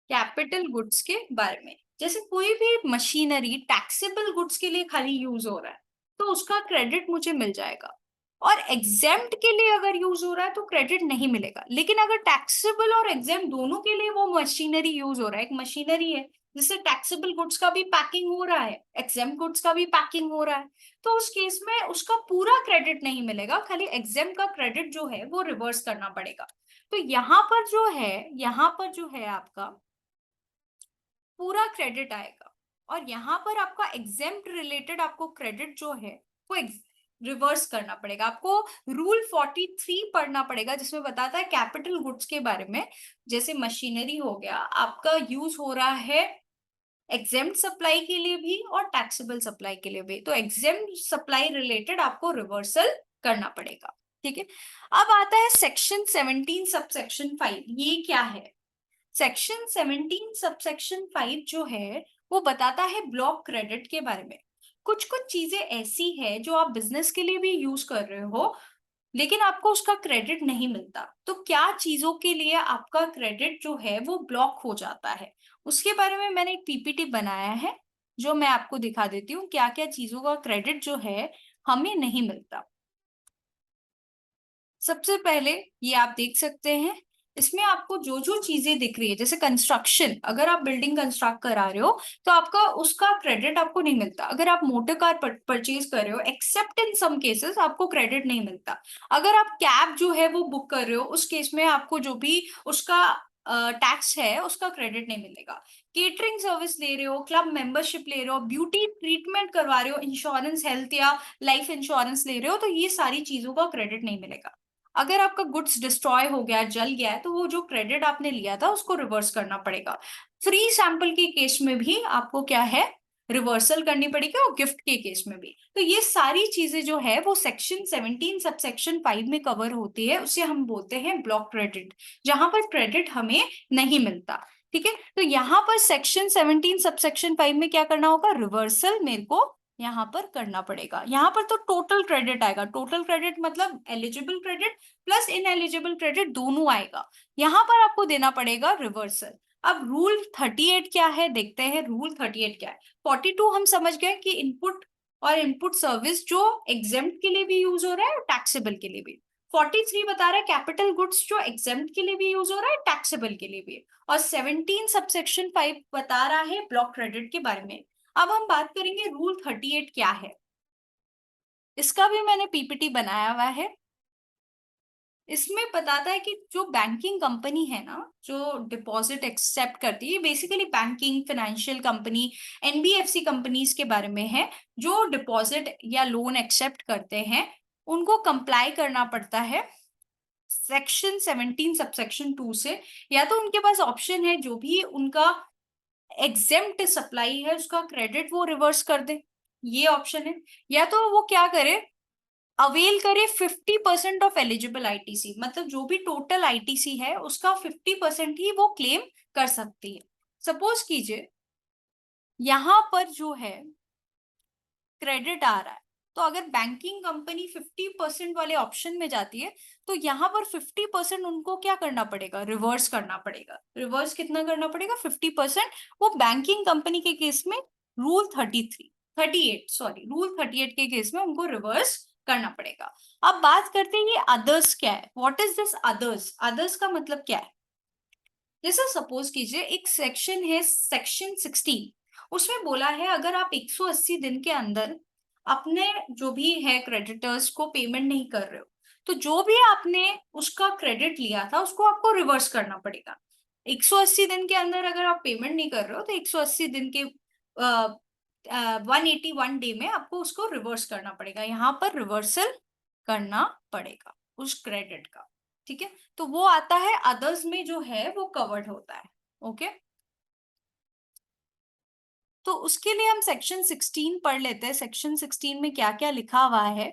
कैपिटल गुड्स के बारे में। जैसे कोई भी मशीनरी टैक्सेबल गुड्स के लिए खाली यूज हो रहा है तो उसका क्रेडिट मुझे मिल जाएगा, और एग्जेम्प्ट के लिए अगर यूज हो रहा है तो क्रेडिट नहीं मिलेगा। लेकिन अगर टैक्सेबल और एग्जेम्प्ट दोनों के लिए वो मशीनरी यूज हो रहा है, एक मशीनरी है जिससे टैक्सेबल गुड्स का भी पैकिंग हो रहा है, एग्जेम्प्ट गुड्स का भी पैकिंग हो रहा है, तो उस केस में उसका पूरा क्रेडिट नहीं मिलेगा, खाली एग्जेम्प्ट का क्रेडिट जो है वो रिवर्स करना पड़ेगा। तो यहाँ पर जो है आपका पूरा क्रेडिट आएगा, और यहाँ पर आपका एग्जेम्प्ट रिलेटेड आपको क्रेडिट जो है वो रिवर्स करना पड़ेगा। आपको रूल 43 पढ़ना पड़ेगा जिसमें बताता है कैपिटल गुड्स के बारे में। जैसे मशीनरी हो गया, आपका यूज हो रहा है एग्जेम्प्ट सप्लाई के लिए भी और टैक्सेबल सप्लाई के लिए भी, तो एग्जेम्प्ट सप्लाई रिलेटेड आपको रिवर्सल करना पड़ेगा। ठीक है, अब आता है सेक्शन 17 सबसेक्शन 5। ये क्या है? सेक्शन 17 सबसेक्शन 5 जो है वो बताता है ब्लॉक क्रेडिट के बारे में। कुछ कुछ चीजें ऐसी है जो आप बिजनेस के लिए भी यूज कर रहे हो लेकिन आपको उसका क्रेडिट नहीं मिलता, तो क्या चीजों के लिए आपका क्रेडिट जो है वो ब्लॉक हो जाता है, उसके बारे में मैंने एक पीपीटी बनाया है जो मैं आपको दिखा देती हूँ क्या क्या चीजों का क्रेडिट जो है हमें नहीं मिलता। सबसे पहले ये आप देख सकते हैं, इसमें आपको जो जो चीजें दिख रही है, जैसे कंस्ट्रक्शन, अगर आप बिल्डिंग कंस्ट्रक्ट करा रहे हो तो आपका उसका क्रेडिट आपको नहीं मिलता। अगर आप मोटर कार परचेज कर रहे हो, एक्सेप्ट इन सम केसेस आपको क्रेडिट नहीं मिलता। अगर आप कैब जो है वो बुक कर रहे हो उस केस में आपको जो भी उसका टैक्स है उसका क्रेडिट नहीं मिलेगा। केटरिंग सर्विस ले रहे हो, क्लब मेंबरशिप ले रहे हो, ब्यूटी ट्रीटमेंट करवा रहे हो, इंश्योरेंस हेल्थ या लाइफ इंश्योरेंस ले रहे हो, तो ये सारी चीजों का क्रेडिट नहीं मिलेगा। अगर आपका गुड्स डिस्ट्रॉय हो गया, जल गया है, तो वो जो क्रेडिट आपने लिया था उसको रिवर्स करना पड़ेगा। फ्री सैंपल के केस में भी आपको क्या है, रिवर्सल करनी पड़ेगी, और गिफ्ट के केस में भी। तो ये सारी चीजें जो है वो सेक्शन 17 सबसेक्शन 5 में कवर होती है, उसे हम बोलते हैं ब्लॉक क्रेडिट, जहां पर क्रेडिट हमें नहीं मिलता। ठीक है, तो यहाँ पर सेक्शन 17 सबसेक्शन 5 में क्या करना होगा, रिवर्सल मेरे को यहाँ पर करना पड़ेगा। यहाँ पर तो टोटल क्रेडिट आएगा, टोटल क्रेडिट मतलब eligible credit plus in eligible credit दोनों आएगा, यहाँ पर आपको देना पड़ेगा रिवर्सल। अब रूल 38 क्या है देखते हैं, रूल 38 क्या है। 42 हम समझ गए कि इनपुट और इनपुट सर्विस जो एग्जेम्प्ट के लिए भी यूज हो रहा है और टैक्सेबल के लिए भी। 43 बता रहा है कैपिटल गुड्स जो एग्जेम्प्ट के लिए भी यूज हो रहा है, टैक्सेबल के लिए भी। और 17 सबसेक्शन 5 बता रहा है ब्लॉक क्रेडिट के बारे में। अब हम बात करेंगे रूल 38 क्या है, इसका भी मैंने पीपीटी बनाया हुआ है। इसमें बताता है कि जो बैंकिंग कंपनी है ना, जो डिपॉजिट एक्सेप्ट करती है, basically banking financial company NBFC companies के बारे में है, जो डिपॉजिट या लोन एक्सेप्ट करते हैं उनको कंप्लाई करना पड़ता है सेक्शन 17 सबसेक्शन 2 से। या तो उनके पास ऑप्शन है जो भी उनका एग्जेम्प्ट सप्लाई है उसका क्रेडिट वो रिवर्स कर दे, ये ऑप्शन है। या तो वो क्या करे, अवेल करे 50% ऑफ एलिजिबल आईटीसी, मतलब जो भी टोटल आईटीसी है उसका 50% ही वो क्लेम कर सकती है। सपोज कीजिए यहां पर जो है क्रेडिट आ रहा है, तो अगर बैंकिंग कंपनी 50% वाले ऑप्शन में जाती है तो यहाँ पर 50% उनको क्या करना पड़ेगा, रिवर्स करना पड़ेगा। रिवर्स कितना करना पड़ेगा, 50%। वो बैंकिंग कंपनी के केस में रूल 38 सॉरी रूल 38 के केस में उनको रिवर्स करना पड़ेगा। अब बात करते हैं ये अदर्स क्या है, what is this others. Others का मतलब क्या है, जैसे सपोज कीजिए एक सेक्शन है सेक्शन 16, उसमें बोला है अगर आप 180 दिन के अंदर अपने जो भी है क्रेडिटर्स को पेमेंट नहीं कर रहे हो तो जो भी आपने उसका क्रेडिट लिया था उसको आपको रिवर्स करना पड़ेगा। 180 दिन के अंदर अगर आप पेमेंट नहीं कर रहे हो तो 180 दिन के 181 डे में आपको उसको रिवर्स करना पड़ेगा, यहाँ पर रिवर्सल करना पड़ेगा उस क्रेडिट का। ठीक है, तो वो आता है अदर्स में जो है वो कवर्ड होता है। ओके, तो उसके लिए हम सेक्शन 16 पढ़ लेते हैं, सेक्शन 16 में क्या क्या लिखा हुआ है।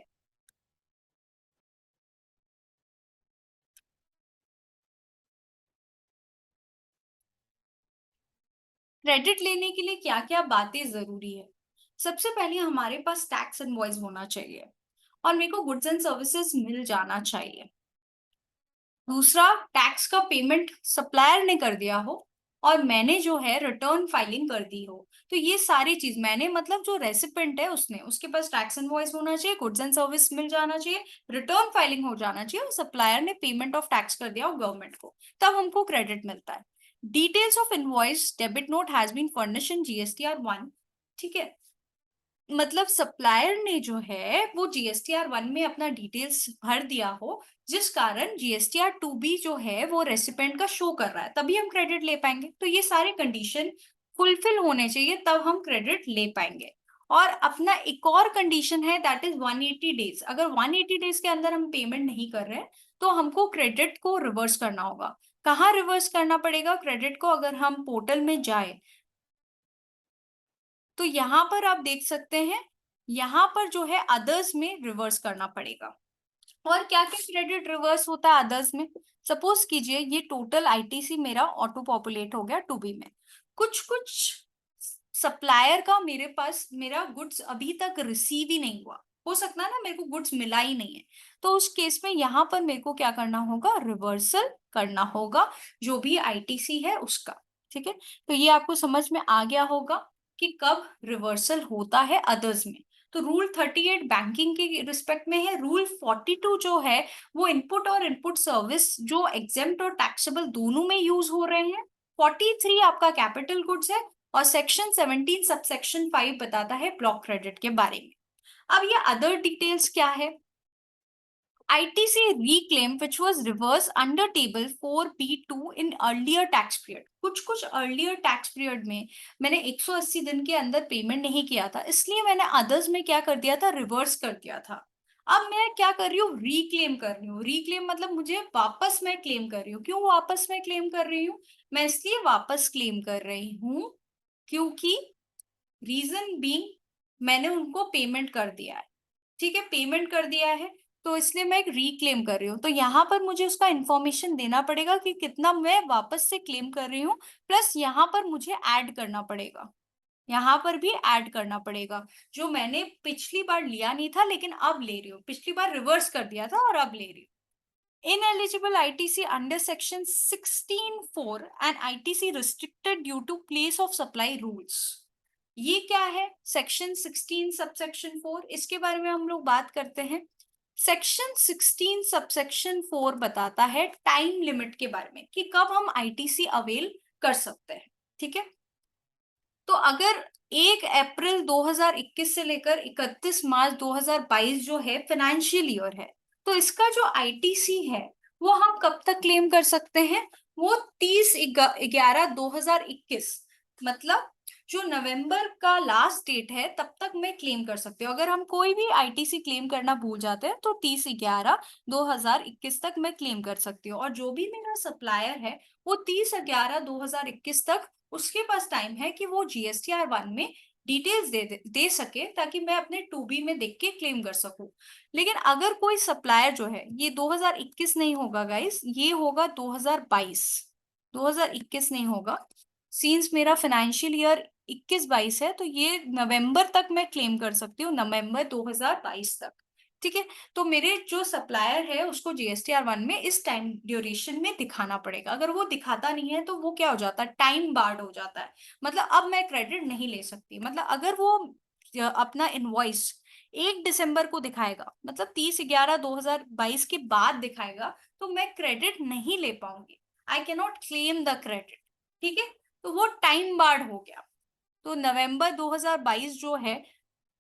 क्रेडिट लेने के लिए क्या क्या बातें जरूरी है। सबसे पहले हमारे पास टैक्स इनवॉइस होना चाहिए और मेरे को गुड्स एंड सर्विसेज मिल जाना चाहिए। दूसरा, टैक्स का पेमेंट सप्लायर ने कर दिया हो, और मैंने जो है रिटर्न फाइलिंग कर दी हो, तो ये सारी चीज मैंने मतलब जो रेसिपेंट है उसने, उसके पास टैक्स इनवॉइस होना चाहिए, गुड्स एंड सर्विस मिल जाना चाहिए, रिटर्न फाइलिंग हो जाना चाहिए, और सप्लायर ने पेमेंट ऑफ टैक्स कर दिया हो गवर्नमेंट को, तब हमको क्रेडिट मिलता है। Details of invoice debit note has been furnish in GSTR 1। ठीक है, मतलब सप्लायर ने जो है वो GSTR 1 में अपना डिटेल्स भर दिया हो, जिस कारण GSTR 2 भी जो है वो रेसिपेंट का शो कर रहा है, तभी हम क्रेडिट ले पाएंगे। तो ये सारे कंडीशन फुलफिल होने चाहिए, तब हम क्रेडिट ले पाएंगे। और अपना एक और कंडीशन है, दैट इज 180 डेज। अगर 180 डेज के अंदर हम पेमेंट नहीं कर रहे हैं, तो हमको क्रेडिट को रिवर्स करना होगा। कहाँ रिवर्स करना पड़ेगा क्रेडिट को? अगर हम पोर्टल में जाए तो यहाँ पर आप देख सकते हैं, यहाँ पर जो है अदर्स में रिवर्स करना पड़ेगा। और क्या क्या क्रेडिट रिवर्स होता है अदर्स में? सपोज कीजिए ये टोटल ITC मेरा ऑटो पॉपुलेट हो गया 2B में, कुछ कुछ सप्लायर का मेरे पास मेरा गुड्स अभी तक रिसीव ही नहीं हुआ, हो सकता है ना मेरे को गुड्स मिला ही नहीं है, तो उस केस में यहाँ पर मेरे को क्या करना होगा? रिवर्सल करना होगा जो भी ITC है उसका। ठीक है, तो ये आपको समझ में आ गया होगा कि कब रिवर्सल होता है अदर्स में। तो रूल 38 बैंकिंग के रिस्पेक्ट में है, रूल 42 जो है वो इनपुट और इनपुट सर्विस जो एग्जेम्प्ट और टैक्सेबल दोनों में यूज हो रहे हैं। 43 आपका कैपिटल गुड्स है, और सेक्शन 17 सबसेक्शन 5 बताता है ब्लॉक क्रेडिट के बारे में। अब ये अदर डिटेल्स क्या है? ITC reclaim which was reversed under table 4B2 in earlier tax period। कुछ कुछ earlier tax period में मैंने 180 दिन के अंदर पेमेंट नहीं किया था, इसलिए मैंने अदर्स में क्या कर दिया था? रिवर्स कर दिया था। अब मैं क्या कर रही हूँ? रिक्लेम कर रही हूँ। रिक्लेम मतलब मुझे वापस मैं क्लेम कर रही हूँ। क्यों वापस मैं क्लेम कर रही हूँ? मैं इसलिए वापस क्लेम कर रही हूँ क्योंकि रीजन बीइंग मैंने उनको पेमेंट कर दिया है। ठीक है, पेमेंट कर दिया है, तो इसलिए मैं एक रिक्लेम कर रही हूँ। तो यहाँ पर मुझे उसका इंफॉर्मेशन देना पड़ेगा कि कितना मैं वापस से क्लेम कर रही हूँ, प्लस यहाँ पर मुझे ऐड करना पड़ेगा, यहाँ पर भी ऐड करना पड़ेगा, जो मैंने पिछली बार लिया नहीं था लेकिन अब ले रही हूँ। पिछली बार रिवर्स कर दिया था और अब ले रही हूँ। Ineligible ITC under section 16(4) and ITC restricted due to place of supply rules। ये क्या है? सेक्शन 16 सबसेक्शन 4, इसके बारे में हम लोग बात करते हैं। सेक्शन 16 सबसेक्शन 4 बताता है टाइम लिमिट के बारे में कि कब हम ITC अवेल कर सकते हैं। ठीक है, तो अगर 1 अप्रैल 2021 से लेकर 31 मार्च 2022 जो है फाइनेंशियल ईयर है, तो इसका जो ITC है वो हम कब तक क्लेम कर सकते हैं? वो 30/11/2021, मतलब जो नवंबर का लास्ट डेट है तब तक मैं क्लेम कर सकती हूँ। अगर हम कोई भी ITC क्लेम करना भूल जाते हैं तो 30/11/2021 तक मैं क्लेम कर सकती हूँ। और जो भी मेरा सप्लायर है वो 30/11/2021 तक उसके पास टाइम है कि वो GSTR 1 में डिटेल्स दे सके, ताकि मैं अपने 2B में देख के क्लेम कर सकूं। लेकिन अगर कोई सप्लायर जो है, ये 2021 नहीं होगा गाइस, ये होगा 2022, 2021 नहीं होगा। सीन्स मेरा फाइनेंशियल ईयर 21-22 है, तो ये नवंबर तक मैं क्लेम कर सकती हूँ, नवंबर 2022 तक। ठीक है, तो मेरे जो सप्लायर है उसको GSTR 1 में इस टाइम ड्यूरेशन में दिखाना पड़ेगा। अगर वो दिखाता नहीं है तो वो क्या हो जाता है? टाइम बार्ड हो जाता है, मतलब अब मैं क्रेडिट नहीं ले सकती। मतलब अगर वो अपना इनवॉइस 1 दिसंबर को दिखाएगा, मतलब 30/11/2022 के बाद दिखाएगा, तो मैं क्रेडिट नहीं ले पाऊंगी। I can not claim the credit. ठीक है, तो वो टाइम बार्ड हो गया। तो नवंबर 2022 जो है,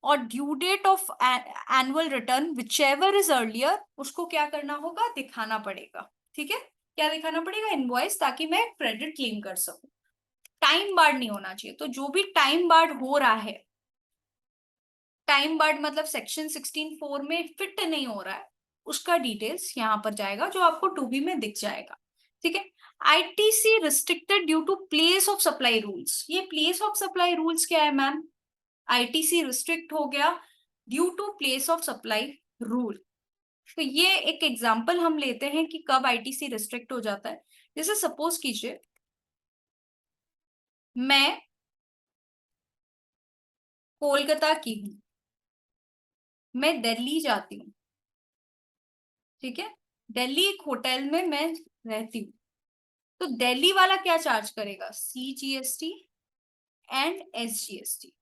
और due date of annual return whichever is earlier, उसको क्या करना होगा? दिखाना पड़ेगा। ठीक है, क्या दिखाना पड़ेगा? इनवॉइस, ताकि मैं क्रेडिट क्लेम कर सकूं। टाइम बार्ड नहीं होना चाहिए। तो जो भी टाइम बार्ड हो रहा है, टाइम बार्ड मतलब सेक्शन 16(4) में फिट नहीं हो रहा है, उसका डिटेल्स यहाँ पर जाएगा, जो आपको 2B में दिख जाएगा। ठीक है, ITC restricted due to place of supply rules. ये प्लेस ऑफ सप्लाई रूल्स क्या है मैम? ITC रिस्ट्रिक्ट हो गया due to place of supply rule. तो ये एक एग्जांपल हम लेते हैं कि कब ITC रिस्ट्रिक्ट हो जाता है। जैसे सपोज कीजिए मैं कोलकाता की हूँ, मैं दिल्ली जाती हूँ। ठीक है, दिल्ली एक होटल में मैं रहती हूँ, तो दिल्ली वाला क्या चार्ज करेगा? CGST and SGST।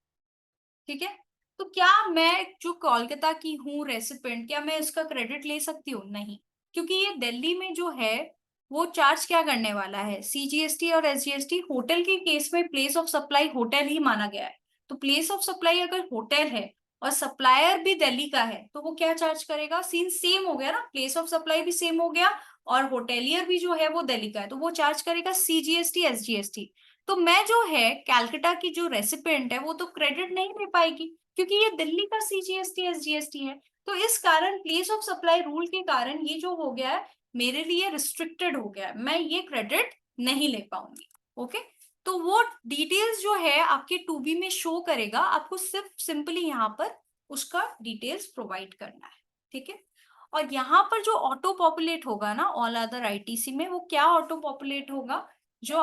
ठीक है। तो क्या मैं जो कोलकाता की हूँ रेसिडेंट, क्या मैं इसका क्रेडिट ले सकती हूँ? नहीं, क्योंकि ये दिल्ली में जो है वो चार्ज क्या करने वाला है? CGST और SGST। होटल के केस में प्लेस ऑफ सप्लाई होटल ही माना गया है। तो प्लेस ऑफ सप्लाई अगर होटल है और सप्लायर भी दिल्ली का है तो वो क्या चार्ज करेगा? सीन सेम हो गया ना, प्लेस ऑफ सप्लाई भी सेम हो गया और होटेलियर भी जो है वो दिल्ली का है, तो वो चार्ज करेगा CGST SGST। तो मैं जो है कैलकाटा की जो रेसिपेंट है वो तो क्रेडिट नहीं ले पाएगी, क्योंकि ये दिल्ली का CGST SGST है। तो इस कारण प्लेस ऑफ सप्लाई रूल के कारण ये जो हो गया है मेरे लिए रिस्ट्रिक्टेड हो गया है, मैं ये क्रेडिट नहीं ले पाऊंगी। ओके। तो वो डिटेल्स जो है आपके 2B में शो करेगा, आपको सिर्फ सिंपली यहाँ पर उसका डिटेल्स प्रोवाइड करना है। ठीक है। और यहाँ पर जो ऑटो पॉपुलेट होगा ना ऑल अदर ITC में, वो क्या ऑटो पॉपुलेट होगा? जो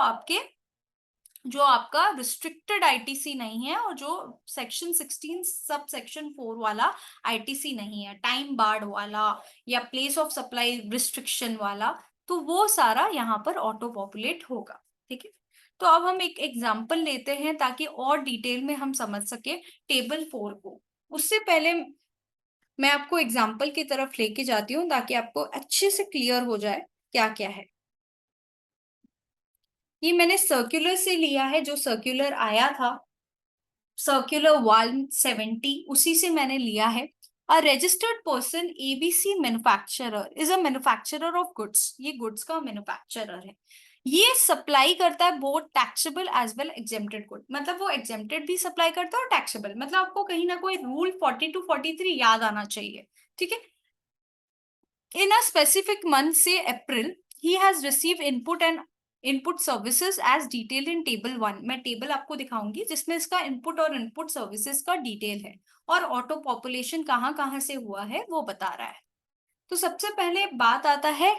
आपका रिस्ट्रिक्टेड ITC नहीं है और जो सेक्शन 16 सब सेक्शन 4 वाला ITC नहीं है, टाइम बार्ड वाला या प्लेस ऑफ सप्लाई रिस्ट्रिक्शन वाला, तो वो सारा यहाँ पर ऑटो पॉपुलेट होगा। ठीक है। तो अब हम एक एग्जांपल लेते हैं ताकि और डिटेल में हम समझ सके टेबल 4 को। उससे पहले मैं आपको एग्जाम्पल की तरफ लेके जाती हूँ ताकि आपको अच्छे से क्लियर हो जाए क्या क्या है। ये मैंने सर्कुलर से लिया है, जो सर्कुलर आया था सर्कुलर 170, उसी से मैंने लिया है। A registered person ABC manufacturer is a manufacturer of goods, ये गुड्स का मैन्युफैक्चरर है। ये सप्लाई करता है both taxable as well exempted good, मतलब वो एग्जेम्प्टेड भी सप्लाई करता है और टैक्सेबल, मतलब आपको कहीं ना कोई रूल 42 43 याद आना चाहिए। ठीक है। In a specific month, say April, he has received input and input services as detailed in table 1। मैं टेबल आपको दिखाऊंगी जिसमें इसका इनपुट और इनपुट सर्विसेज का डिटेल है और ऑटो पॉपुलेशन कहाँ कहाँ से हुआ है वो बता रहा है। तो सबसे पहले बात आता है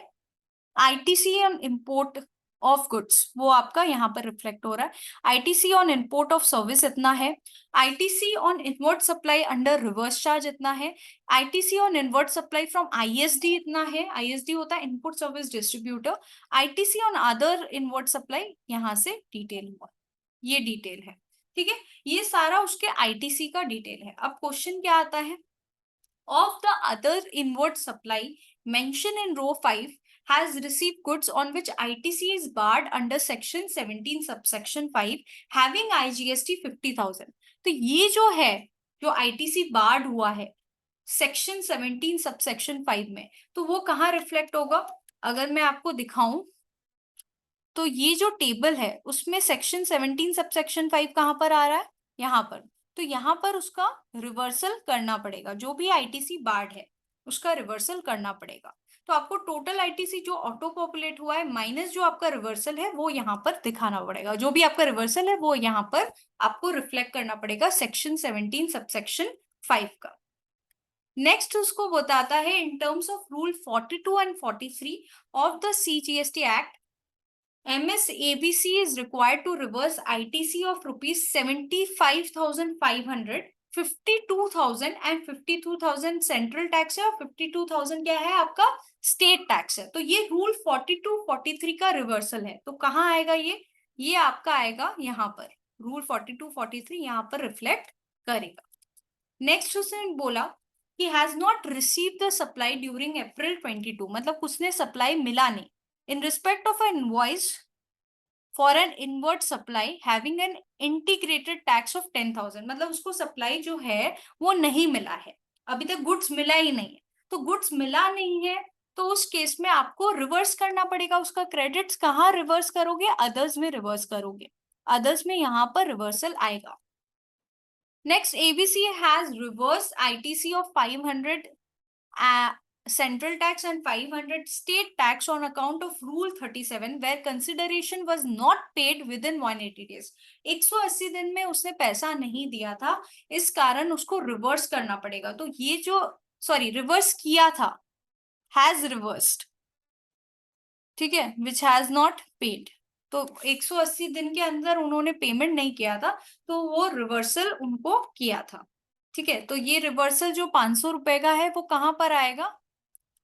ITC on import of goods, वो आपका यहाँ पर रिफ्लेक्ट हो रहा है। ITC on import of service इतना है। ITC on inward supply under reverse charge इतना है। ITC on inward supply from ISD इतना है, ISD होता है input service distributor. ITC on other inward supply यहाँ से डिटेल हुआ, ये डिटेल है। ठीक है। ये सारा उसके ITC का डिटेल है। अब क्वेश्चन क्या आता है? Of the other inward supply mentioned in row 5 has received goods on which ITC is barred under section 17 subsection 5 having IGST 50,000। तो ये जो है जो ITC barred हुआ है सेक्शन 17 सबसेक्शन 5 में, तो वो कहाँ रिफ्लेक्ट होगा? अगर मैं आपको दिखाऊं तो ये जो टेबल है उसमें सेक्शन 17 सबसेक्शन 5 कहाँ पर आ रहा है? यहाँ पर। तो यहाँ पर उसका रिवर्सल करना पड़ेगा, जो भी ITC बार्ड है उसका रिवर्सल करना पड़ेगा। तो आपको टोटल ITC जो ऑटो पॉपुलेट हुआ है माइनस जो आपका रिवर्सल है वो यहाँ पर दिखाना पड़ेगा, जो भी आपका रिवर्सल है वो यहाँ पर आपको रिफ्लेक्ट करना पड़ेगा सेक्शन 17 सबसेक्शन 5 का। नेक्स्ट उसको बताता है in terms of rule 42 and 43 of the CGST act, MSABC is required to reverse ITC of rupees 75,500, 52,000 and 52,000 central tax है और 52,000 क्या है आपका स्टेट टैक्स है। तो ये रूल 42 43 का रिवर्सल है। तो कहाँ आएगा ये आपका आएगा यहाँ पर, रूल 42 43 यहाँ पर रिफ्लेक्ट करेगा। नेक्स्ट उसने बोला कि has not receive the supply during April 22, मतलब उसने सप्लाई मिला नहीं in respect of an invoice for an inward supply having an integrated tax of 10,000, मतलब उसको सप्लाई जो है वो नहीं मिला है, अभी तक गुड्स मिला ही नहीं है। तो गुड्स मिला नहीं है तो उस केस में आपको रिवर्स करना पड़ेगा उसका क्रेडिट्स। कहाँ रिवर्स करोगे? अदर्स में रिवर्स करोगे, अदर्स में यहाँ पर रिवर्सल आएगा। Next ABC has reverse ITC of 500 central tax and 500 state tax on account of rule 37 where consideration was not paid within 180 days। 180 दिन में उसने पैसा नहीं दिया था, इस कारण उसको रिवर्स करना पड़ेगा। तो ये जो रिवर्स किया था हैज रिवर्स्ड, ठीक है, विच हैज नॉट पेड। तो 180 दिन के अंदर उन्होंने पेमेंट नहीं किया था तो वो रिवर्सल उनको किया था। ठीक है। तो ये रिवर्सल जो 500 रुपए का है वो कहाँ पर आएगा?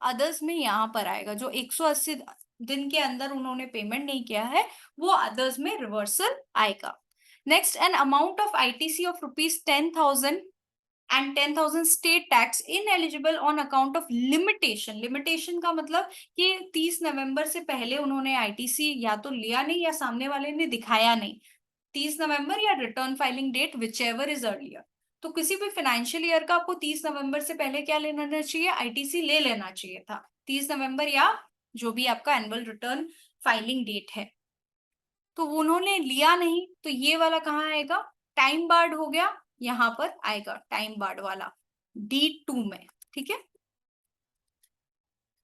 अदर्स में यहाँ पर आएगा, जो 180 दिन के अंदर उन्होंने पेमेंट नहीं किया है, वो अदर्स में रिवर्सल आएगा। Next, an amount of ITC of ₹10,000 and 10,000 state tax ineligible on account of limitation. Limitation का मतलब कि 30 नवंबर से पहले उन्होंने आईटीसी या तो लिया नहीं या सामने वाले ने दिखाया नहीं। 30 नवंबर या return filing date whichever is earlier. तो किसी भी फाइनेंशियल ईयर का आपको 30 नवंबर से पहले क्या लेना चाहिए, आईटीसी ले लेना चाहिए था, 30 नवंबर या जो भी आपका एनुअल रिटर्न फाइलिंग डेट है। तो उन्होंने लिया नहीं, तो ये वाला कहाँ आएगा, टाइम बार्ड हो गया, यहाँ पर आएगा टाइम बार्ड वाला D2 में। ठीक है,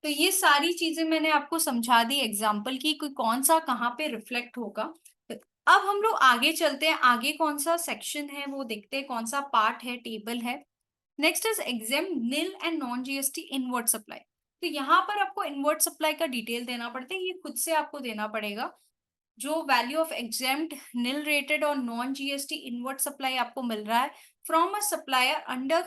तो ये सारी चीजें मैंने आपको समझा दी एग्जाम्पल की, कोई कौन सा कहाँ पे रिफ्लेक्ट होगा। अब हम लोग आगे चलते हैं, आगे कौन सा सेक्शन है वो देखते हैं, कौन सा पार्ट है, टेबल है। Next is exam nil and non GST inward supply. तो यहाँ पर आपको इनवर्ट सप्लाई का डिटेल देना पड़ता है, ये खुद से आपको देना पड़ेगा। जो value of exempt nil rated और नॉन जीएसटी इनवर्ट सप्लाई आपको मिल रहा है from a supplier under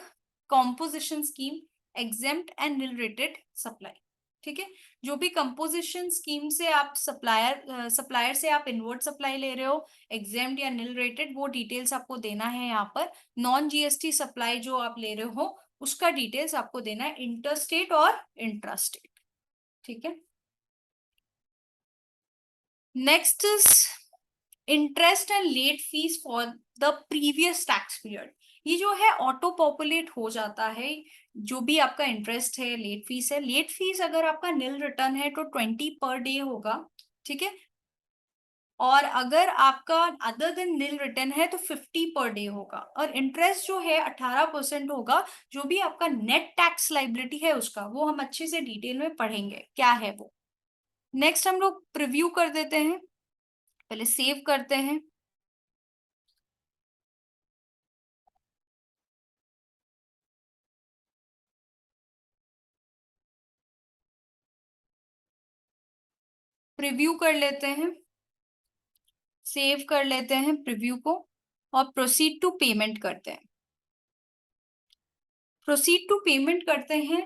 composition scheme exempt and nil rated supply. ठीक है, जो भी कंपोजिशन स्कीम से आप सप्लायर से आप इनवर्ट सप्लाई ले रहे हो, एग्जेम्प्ट या निल रेटेड, वो डिटेल्स आपको देना है यहाँ पर। नॉन जीएसटी सप्लाई जो आप ले रहे हो उसका डिटेल्स आपको देना है इंटरस्टेट और इंट्रास्टेट। ठीक है, next is interest and let fees for the previous tax period. ये जो है ऑटो पॉपुलेट हो जाता है, जो भी आपका इंटरेस्ट है, लेट फीस है। लेट फीस अगर आपका निल रिटर्न है तो 20 पर डे होगा। ठीक है, और अगर आपका अदर देन निल रिटर्न है तो 50 पर डे होगा। और इंटरेस्ट जो है 18% होगा। जो भी आपका नेट टैक्स लाइबिलिटी है उसका, वो हम अच्छे से डिटेल में पढ़ेंगे क्या है वो। नेक्स्ट हम लोग प्रिव्यू कर देते हैं, पहले सेव करते हैं। प्रिव्यू कर लेते हैं, सेव कर लेते हैं प्रिव्यू को, और प्रोसीड टू पेमेंट करते हैं। प्रोसीड टू पेमेंट करते हैं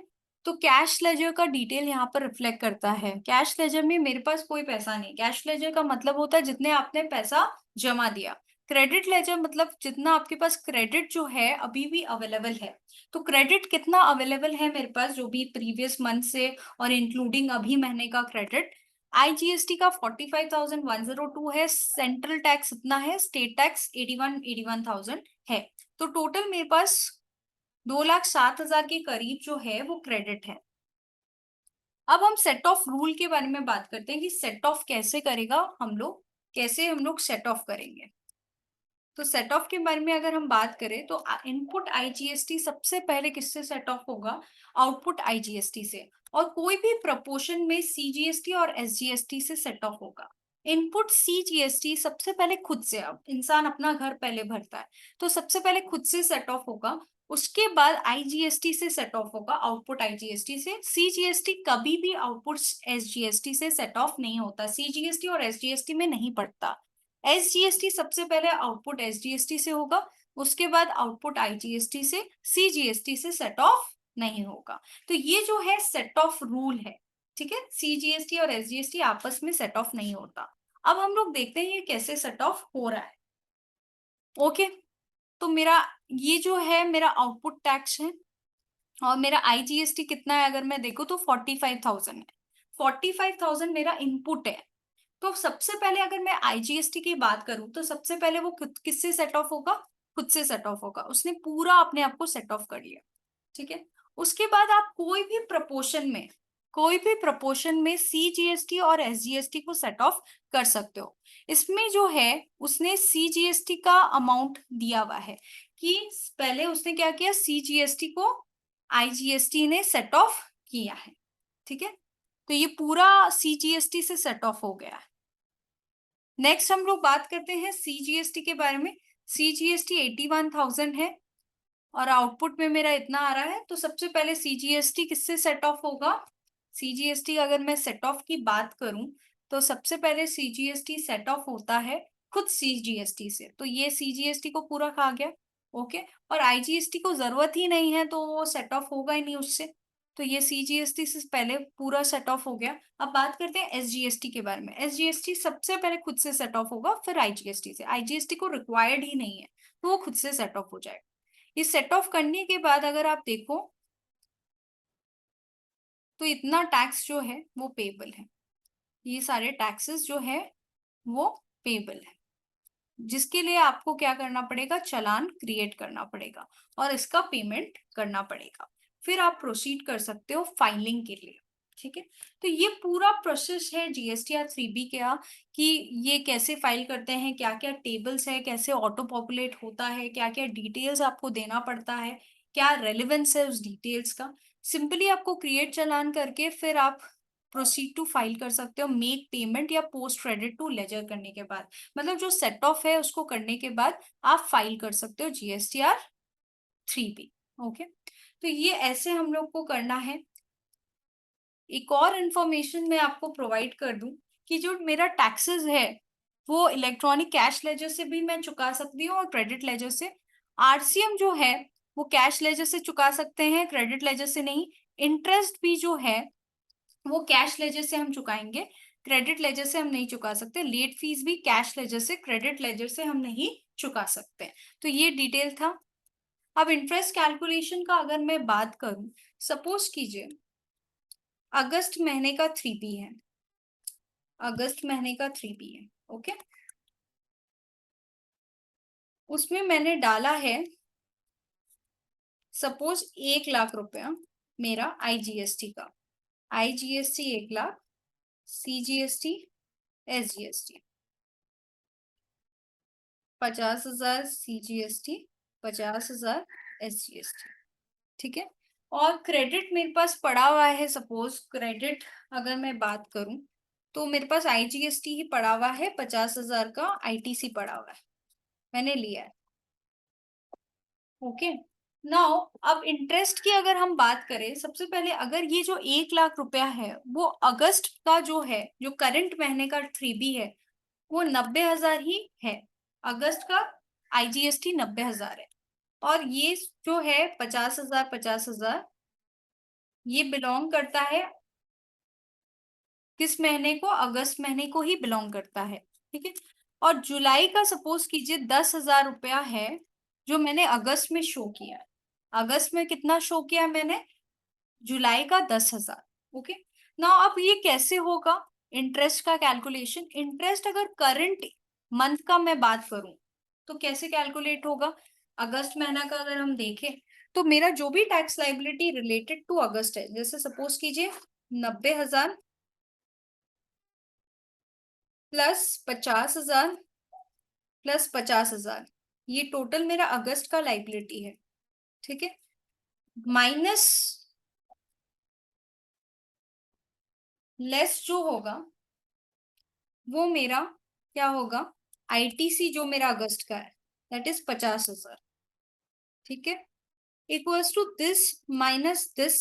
तो कैश लेजर का डिटेल यहाँ पर रिफ्लेक्ट करता है। कैश लेजर में मेरे पास कोई पैसा नहीं, कैश लेजर का मतलब होता है जितने आपने पैसा जमा दिया। क्रेडिट लेजर मतलब जितना आपके पास क्रेडिट जो है अभी भी अवेलेबल है। तो क्रेडिट कितना अवेलेबल है मेरे पास, जो भी प्रीवियस मंथ से और इंक्लूडिंग अभी महीने का क्रेडिट। आईजीएसटी का 45,102 है, सेंट्रल टैक्स इतना है, स्टेट टैक्स 81,000 है। तो टोटल मेरे पास 2,07,000 के करीब जो है वो क्रेडिट है। अब हम सेट ऑफ रूल के बारे में बात करते हैं कि सेट ऑफ कैसे करेगा हम लोग, कैसे हम लोग सेट ऑफ करेंगे। तो सेट ऑफ के बारे में अगर हम बात करें तो इनपुट आईजीएसटी सबसे पहले किससे सेट ऑफ होगा, आउटपुट आईजीएसटी से। और कोई भी प्रपोर्शन में सीजीएसटी और एसजीएसटी से सेट ऑफ होगा। इनपुट सीजीएसटी सबसे पहले खुद से, अब इंसान अपना घर पहले भरता है तो सबसे पहले खुद से सेट ऑफ होगा। उसके बाद आईजीएसटी से सेट ऑफ होगा, आउटपुट आईजीएसटी से। सीजीएसटी कभी भी आउटपुट एसजीएसटी से सेट ऑफ नहीं होता, सीजीएसटी और एसजीएसटी में नहीं पड़ता। एसजीएसटी सबसे पहले आउटपुट एसजीएसटी से होगा, उसके बाद आउटपुट आईजीएसटी से, सीजीएसटी से सेट ऑफ नहीं होगा। तो ये जो है सेट ऑफ रूल है। ठीक है, सीजीएसटी और एसजीएसटी आपस में सेट ऑफ नहीं होता। अब हम लोग देखते हैं ये कैसे सेट ऑफ हो रहा है। ओके, तो मेरा ये जो है मेरा आउटपुट टैक्स है, और मेरा आईजीएसटी कितना है अगर मैं देखूं तो 45,000 है। 45,000 मेरा इनपुट है। तो सबसे पहले अगर मैं आईजीएसटी की बात करूं तो सबसे पहले वो खुद किससे सेट ऑफ होगा, खुद से सेट ऑफ होगा, उसने पूरा अपने आप को सेट ऑफ कर लिया। ठीक है, उसके बाद आप कोई भी प्रपोर्शन में सीजीएसटी और एसजीएसटी को सेट ऑफ कर सकते हो। इसमें जो है उसने सीजीएसटी का अमाउंट दिया हुआ है कि पहले उसने क्या किया, सीजीएसटी को आईजीएसटी ने सेट ऑफ किया है। ठीक है, तो ये पूरा सीजीएसटी से सेट ऑफ हो गया है। नेक्स्ट हम लोग बात करते हैं सीजीएसटी के बारे में। सीजीएसटी 81,000 है और आउटपुट में मेरा इतना आ रहा है। तो सबसे पहले सीजीएसटी किससे सेट ऑफ होगा, सीजीएसटी अगर मैं सेट ऑफ की बात करूं तो सबसे पहले सीजीएसटी सेट ऑफ होता है खुद सीजीएसटी से। तो ये सीजीएसटी को पूरा खा गया। ओके, और आईजीएसटी को जरूरत ही नहीं है तो वो सेट ऑफ होगा ही नहीं उससे। तो ये सीजीएसटी से पहले पूरा सेट ऑफ हो गया। अब बात करते हैं एसजीएसटी के बारे में। एसजीएसटी सबसे पहले खुद से सेट ऑफ होगा, फिर आईजीएसटी से। आईजीएसटी को रिक्वायर्ड ही नहीं है, तो वो खुद से सेट ऑफ हो जाएगा। ये सेट ऑफ करने के बाद अगर आप देखो तो इतना टैक्स जो है वो पेबल है। ये सारे टैक्सेस जो है वो पेबल है, जिसके लिए आपको क्या करना पड़ेगा, चालान क्रिएट करना पड़ेगा और इसका पेमेंट करना पड़ेगा। फिर आप प्रोसीड कर सकते हो फाइलिंग के लिए। ठीक है, तो ये पूरा प्रोसेस है जीएसटीआर 3B का, कि ये कैसे फाइल करते हैं, क्या क्या टेबल्स है, कैसे ऑटो पॉपुलेट होता है, क्या क्या डिटेल्स आपको देना पड़ता है, क्या रेलिवेंस है उस डिटेल्स का। सिंपली आपको क्रिएट चालान करके फिर आप प्रोसीड टू फाइल कर सकते हो मेक पेमेंट या पोस्ट क्रेडिट टू लेजर करने के बाद। मतलब जो सेट ऑफ है उसको करने के बाद आप फाइल कर सकते हो जीएसटीआर 3B। ओके, तो ये ऐसे हम लोग को करना है। एक और इन्फॉर्मेशन मैं आपको प्रोवाइड कर दूं कि जो मेरा टैक्सेस है वो इलेक्ट्रॉनिक कैश लेजर से भी मैं चुका सकती हूँ और क्रेडिट लेजर से। आरसीएम जो है वो कैश लेजर से चुका सकते हैं, क्रेडिट लेजर से नहीं। इंटरेस्ट भी जो है वो कैश लेजर से हम चुकाएंगे, क्रेडिट लेजर से हम नहीं चुका सकते। लेट फीस भी कैश लेजर से, क्रेडिट लेजर से हम नहीं चुका सकते। तो ये डिटेल था। अब इंटरेस्ट कैलकुलेशन का अगर मैं बात करूं, सपोज कीजिए अगस्त महीने का 3B है, अगस्त महीने का 3B है। ओके, उसमें मैंने डाला है सपोज 1 लाख रुपया मेरा आईजीएसटी का। IGST 1 lakh, CGST, SGST 50,000, CGST 50,000, SGST. ठीक है, और क्रेडिट मेरे पास पड़ा हुआ है। सपोज क्रेडिट अगर मैं बात करूं तो मेरे पास आईजीएसटी ही पड़ा हुआ है, 50,000 का आईटीसी पड़ा हुआ है, मैंने लिया है। ओके, नाउ अब इंटरेस्ट की अगर हम बात करें, सबसे पहले अगर ये जो 1 लाख रुपया है वो अगस्त का जो है, जो करंट महीने का 3B है, वो 90,000 ही है। अगस्त का आईजीएसटी 90,000 है, और ये जो है 50,000 50,000, ये बिलोंग करता है किस महीने को, अगस्त महीने को ही बिलोंग करता है। ठीक है, और जुलाई का सपोज कीजिए 10,000 रुपया है जो मैंने अगस्त में शो किया। अगस्त में कितना शो किया मैंने, जुलाई का 10,000। ओके, ना अब ये कैसे होगा इंटरेस्ट का कैलकुलेशन। इंटरेस्ट अगर करंट मंथ का मैं बात करूं तो कैसे कैलकुलेट होगा। अगस्त महीना का अगर हम देखें तो मेरा जो भी टैक्स लाइबिलिटी रिलेटेड टू अगस्त है, जैसे सपोज कीजिए 90,000 प्लस 50,000 प्लस 50,000, ये टोटल मेरा अगस्त का लाइबिलिटी है। ठीक है, माइनस लेस जो होगा वो मेरा क्या होगा, आईटीसी जो मेरा अगस्त का है, दैट इज 50,000। ठीक है, equals to this minus this.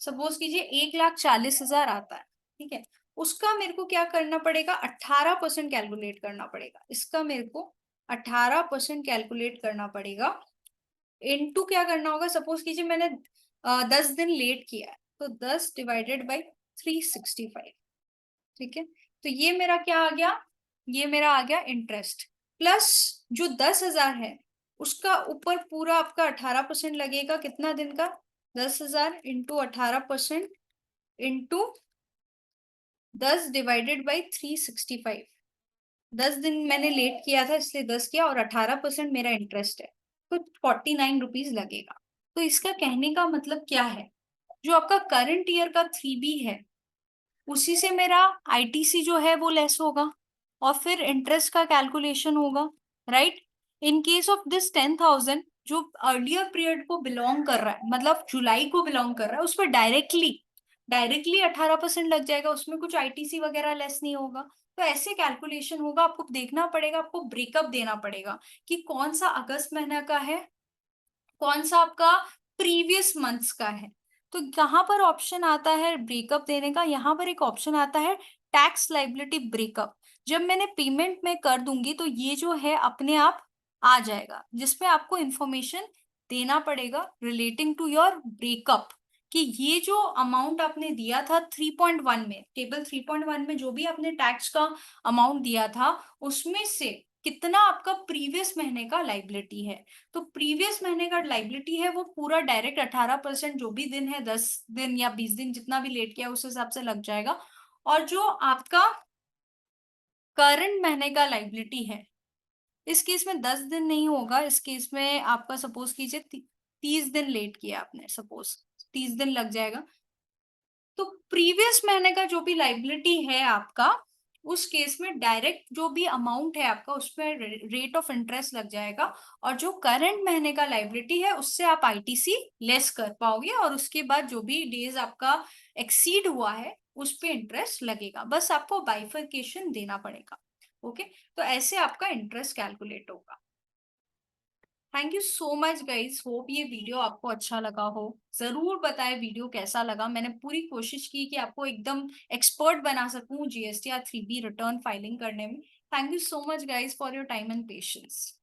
Suppose कीजिए 1,40,000 आता है। ठीक है, उसका मेरे को क्या करना पड़ेगा, 18% कैलकुलेट करना पड़ेगा। इसका मेरे को 18% कैलकुलेट करना पड़ेगा। इनटू क्या करना होगा, सपोज कीजिए मैंने 10 दिन लेट किया है, तो 10 डिवाइडेड बाई 365। ठीक है, तो ये मेरा क्या आ गया, ये मेरा आ गया इंटरेस्ट। प्लस जो 10,000 है उसका ऊपर पूरा आपका 18% लगेगा। कितना दिन का, 10,000 इंटू 18% इंटू 10 डिवाइडेड बाई 365। 10 दिन मैंने लेट किया था इसलिए 10 किया, और 18% मेरा इंटरेस्ट है, तो 49 रुपीज लगेगा। तो इसका कहने का मतलब क्या है, जो आपका करंट ईयर का 3B है उसी से मेरा आईटीसी जो है वो लेस होगा, और फिर इंटरेस्ट का कैलकुलेशन होगा। Right, in case of this 10,000 जो अर्लियर पीरियड को बिलोंग कर रहा है, मतलब जुलाई को बिलोंग कर रहा है, उस पर डायरेक्टली डायरेक्टली 18% लग जाएगा, उसमें कुछ आईटीसी वगैरह लेस नहीं होगा। तो ऐसे कैलकुलेशन होगा, आपको देखना पड़ेगा, आपको ब्रेकअप देना पड़ेगा कि कौन सा अगस्त महीना का है, कौन सा आपका प्रीवियस मंथ्स का है। तो यहाँ पर ऑप्शन आता है ब्रेकअप देने का, यहाँ पर एक ऑप्शन आता है टैक्स लाइबिलिटी ब्रेकअप। जब मैंने पेमेंट में कर दूंगी तो ये जो है अपने आप आ जाएगा, जिसमें आपको इंफॉर्मेशन देना पड़ेगा रिलेटिंग टू योर ब्रेकअप, कि ये जो अमाउंट आपने दिया था 3.1 में, टेबल 3.1 में जो भी आपने टैक्स का अमाउंट दिया था, उसमें से कितना आपका प्रीवियस महीने का लायबिलिटी है। तो प्रीवियस महीने का लायबिलिटी है वो पूरा डायरेक्ट 18% जो भी दिन है, 10 दिन या 20 दिन जितना भी लेट किया उस हिसाब से लग जाएगा। और जो आपका करंट महीने का लायबिलिटी है, इस केस में 10 दिन नहीं होगा, इस केस में आपका सपोज़ कीजिए 30 दिन लेट किया आपने, सपोज़ 30 दिन लग जाएगा। तो प्रीवियस महीने का जो भी लायबिलिटी है आपका, उस केस में डायरेक्ट जो भी अमाउंट है आपका उसपे रेट ऑफ इंटरेस्ट लग जाएगा, और जो करंट महीने का लायबिलिटी है उससे आप आईटीसी लेस कर पाओगे, और उसके बाद जो भी डेज आपका एक्सीड हुआ है उस पे इंटरेस्ट लगेगा। बस आपको बाइफरकेशन देना पड़ेगा। ओके, तो ऐसे आपका इंटरेस्ट कैलकुलेट होगा। Thank you so much guys, hope ये वीडियो आपको अच्छा लगा हो। जरूर बताएं वीडियो कैसा लगा। मैंने पूरी कोशिश की कि आपको एकदम एक्सपर्ट बना सकूं जीएसटी या 3B रिटर्न फाइलिंग करने में। Thank you so much guys for your time and patience.